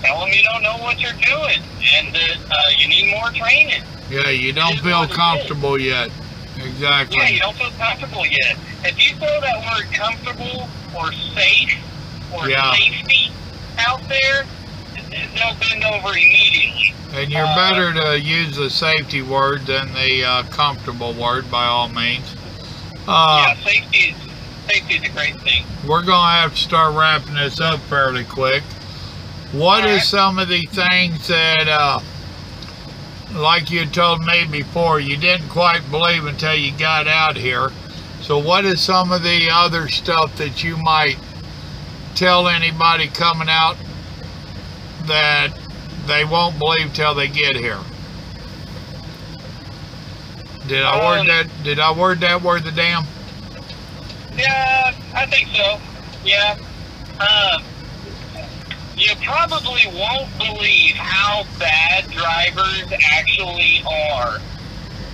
tell them you don't know what you're doing, and that you need more training. Yeah, you don't feel comfortable yet. Exactly. Yeah, you don't feel comfortable yet. If you throw that word comfortable or safe or safety out there, they'll bend over immediately. And you're better to use the safety word than the comfortable word, by all means. Yeah, safety is a great thing. We're going to have to start wrapping this up fairly quick. What is some of the things that, like you told me before, you didn't quite believe until you got out here? So what is some of the other stuff that you might tell anybody coming out that they won't believe till they get here? Did I word that worth a damn? Yeah, I think so. Yeah. You probably won't believe how bad drivers actually are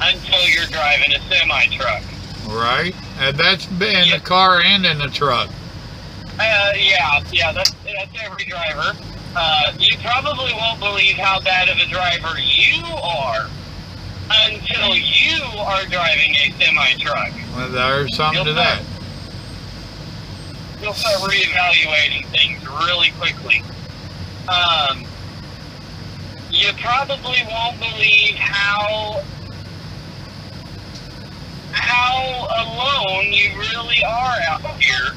until you're driving a semi-truck. Right. And that's in the car and in the truck. Yeah, that's every driver. You probably won't believe how bad of a driver you are until you are driving a semi-truck. Well, there's something to that. You'll start reevaluating things really quickly. You probably won't believe how alone you really are out here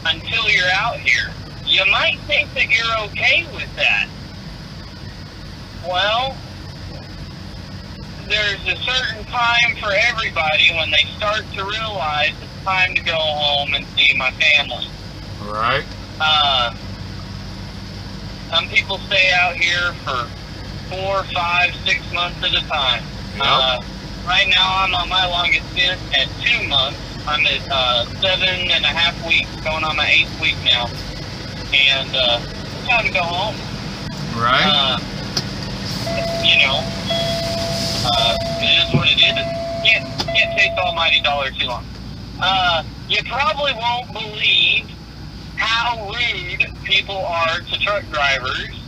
until you're out here. You might think that you're okay with that. Well, there's a certain time for everybody when they start to realize it's time to go home and see my family. Right. Some people stay out here for 4, 5, 6 months at a time. Yep. Right now I'm on my longest stint at 2 months. I'm at 7.5 weeks, going on my 8th week now. And it's time to go home. Right. You know, it is what it is. Can't chase almighty dollar too long. You probably won't believe how rude people are to truck drivers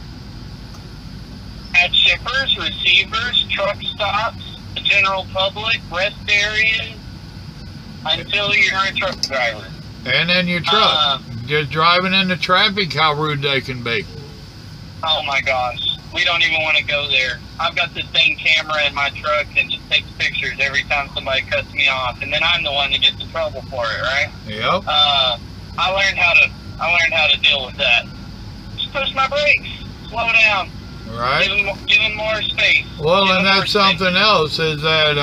at shippers, receivers, truck stops, the general public, rest areas, until you're a truck driver. And in your truck, just driving into traffic, how rude they can be. Oh my gosh, we don't even want to go there. I've got this dang camera in my truck and just takes pictures every time somebody cuts me off, and then I'm the one that gets in trouble for it, right? Yep. I learned how to deal with that. Just push my brakes, slow down. Right. Give them more space. Well, and that's something else, is that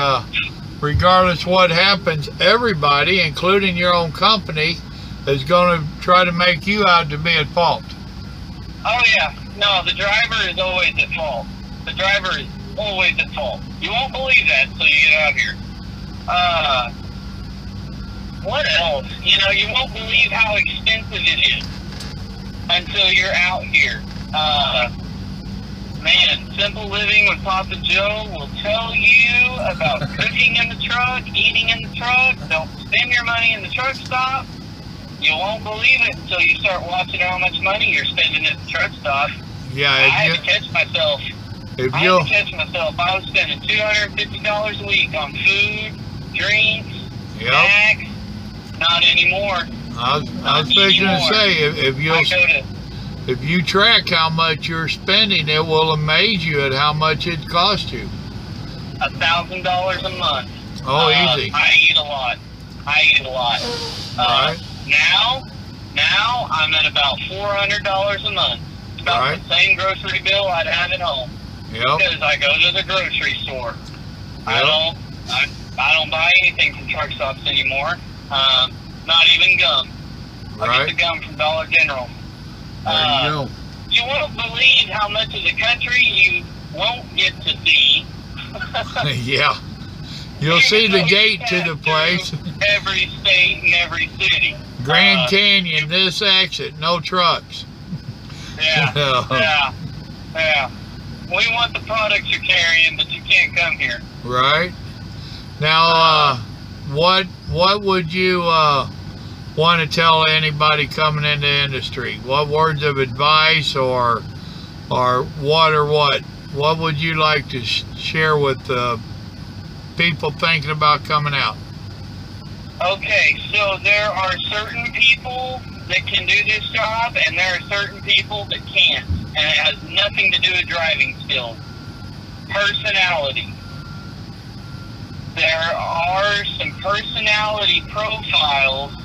regardless what happens, everybody, including your own company, is going to try to make you out to be at fault. Oh yeah, no, the driver is always at fault. The driver is always at fault. You won't believe that until you get out here. What else? You know, you won't believe how expensive it is until you're out here. Man, Simple Living with Papa Joe will tell you about cooking in the truck, eating in the truck. Don't spend your money in the truck stop. You won't believe it until you start watching how much money you're spending at the truck stop. Yeah, I had to catch myself. I was spending $250 a week on food, drinks, snacks. Not anymore. I was fixing to say, if you track how much you're spending, it will amaze you at how much it costs you. $1,000 a month. Oh, easy. I eat a lot. Right. Now, Now I'm at about $400 a month. It's about the same grocery bill I'd have at home. Yep. Because I go to the grocery store. Yep. I don't buy anything from truck stops anymore. Not even gum. I get the gum from Dollar General. There you go. You won't believe how much of the country you won't get to see. Yeah. You'll see the gate to the place. Every state and every city. Grand Canyon, this exit, no trucks. Yeah, yeah. We want the products you're carrying, but you can't come here. Right. Now, what would you want to tell anybody coming into industry? What words of advice or what? What would you like to share with people thinking about coming out? Okay, so there are certain people that can do this job, and there are certain people that can't, and it has nothing to do with driving skills. Personality. There are some personality profiles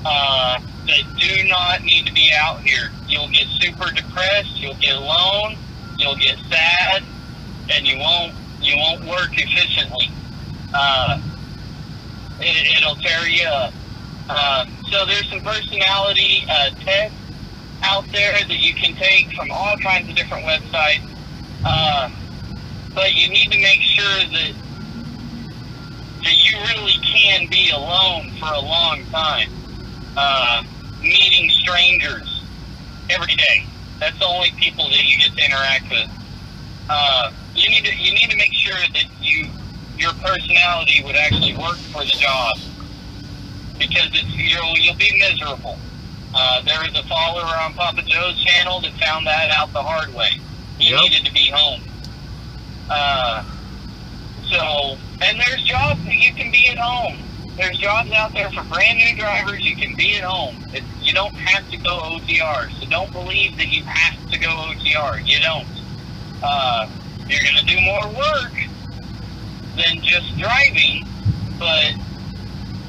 that do not need to be out here. You'll get super depressed, you'll get alone, you'll get sad, and you won't work efficiently. It'll tear you up. So there's some personality tests out there that you can take from all kinds of different websites. But you need to make sure that you really can be alone for a long time. Meeting strangers every day. That's the only people that you get to interact with. You need to make sure that your personality would actually work for the job, because you'll be miserable. There was a follower on Papa Joe's channel that found that out the hard way. He needed to be home. And there's jobs that you can be at home. There's jobs out there for brand new drivers. You can be at home. You don't have to go OTR. So don't believe that you have to go OTR. You don't. You're going to do more work than just driving, but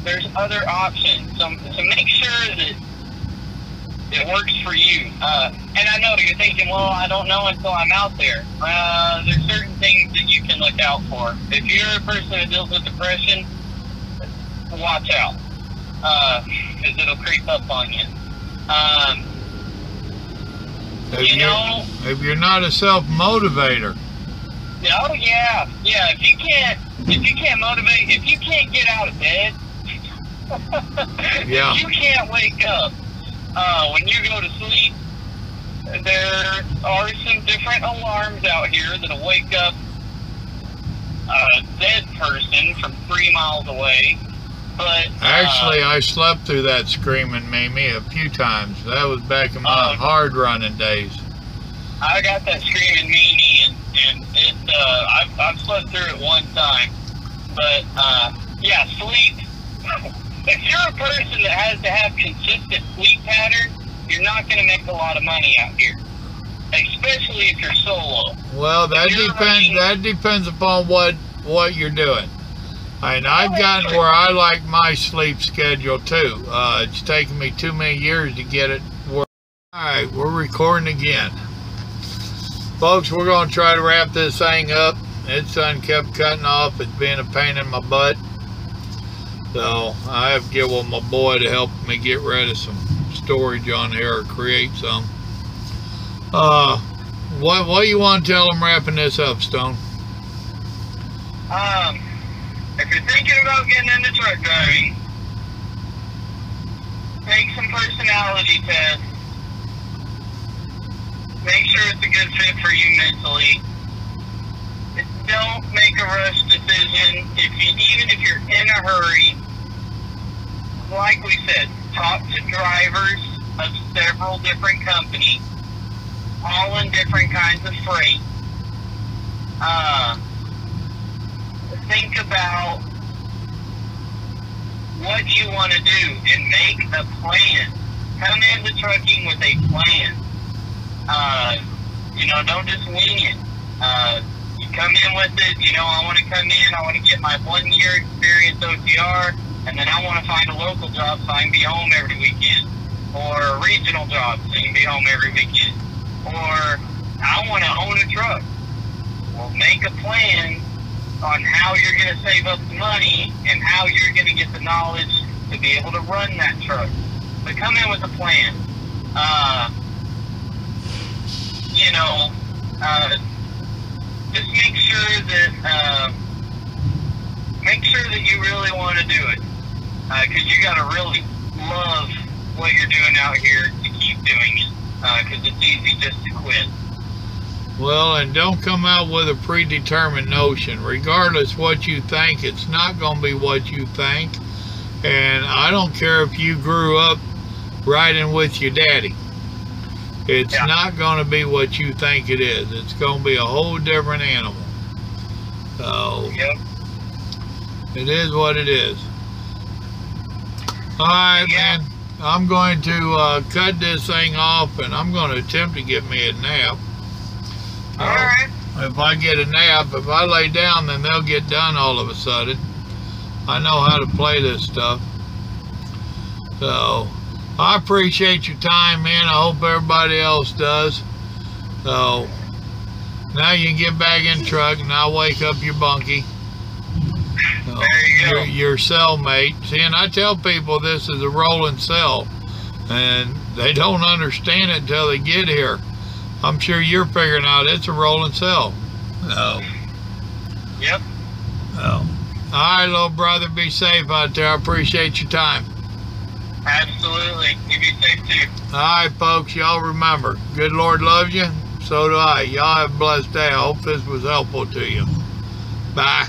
there's other options. So make sure that it works for you. And I know you're thinking, well, I don't know until I'm out there. There's certain things that you can look out for. If you're a person that deals with depression, watch out, because it'll creep up on you. If you're not a self-motivator. Oh yeah. If you can't motivate, if you can't get out of bed, if you can't wake up when you go to sleep, there are some different alarms out here that'll wake up a dead person from 3 miles away. But actually, I slept through that screaming Mimi a few times. That was back in my hard running days. I got that screaming Mimi, and I've slept through it one time. But yeah, sleep. If you're a person that has to have consistent sleep pattern, you're not going to make a lot of money out here, especially if you're solo. Well, that depends upon what you're doing. And I've gotten where I like my sleep schedule too. It's taken me too many years to get it working. Alright, we're recording again. Folks, we're going to try to wrap this thing up. Its son kept cutting off. It's being a pain in my butt. So I have to get with my boy to help me get rid of some storage on here or create some. What do you want to tell them wrapping this up, Stone? If you're thinking about getting into truck driving, take some personality tests. Make sure it's a good fit for you mentally. Don't make a rush decision. Even if you're in a hurry, like we said, talk to drivers of several different companies, all in different kinds of freight. Think about what you want to do and make a plan. Come into trucking with a plan. Don't just wing it. You come in with it, I want to come in, I want to get my 1 year experience OTR, and then I want to find a local job so I can be home every weekend. or a regional job so you can be home every weekend. Or I want to own a truck. Well, make a plan on how you're going to save up the money and how you're going to get the knowledge to be able to run that truck. But come in with a plan. Just make sure that you really want to do it, because you got to really love what you're doing out here to keep doing it, because it's easy just to quit. Well, and don't come out with a predetermined notion. Regardless what you think, it's not going to be what you think. And I don't care if you grew up riding with your daddy. It's not going to be what you think it is. It's going to be a whole different animal. So, it is what it is. All right, man. I'm going to cut this thing off, and I'm going to attempt to get me a nap. All right. If I get a nap, if I lay down, then they'll get done all of a sudden. I know how to play this stuff. So, I appreciate your time, man. I hope everybody else does. So, now you can get back in the truck, and I'll wake up your bunkie. So, there you go. Your cellmate. See, and I tell people this is a rolling cell, and they don't understand it until they get here. I'm sure you're figuring out it's a rolling cell. No. Yep. No. All right, little brother, be safe out there. I appreciate your time. Absolutely. You be safe too. All right, folks, y'all remember, good Lord loves you. So do I. Y'all have a blessed day. I hope this was helpful to you. Bye.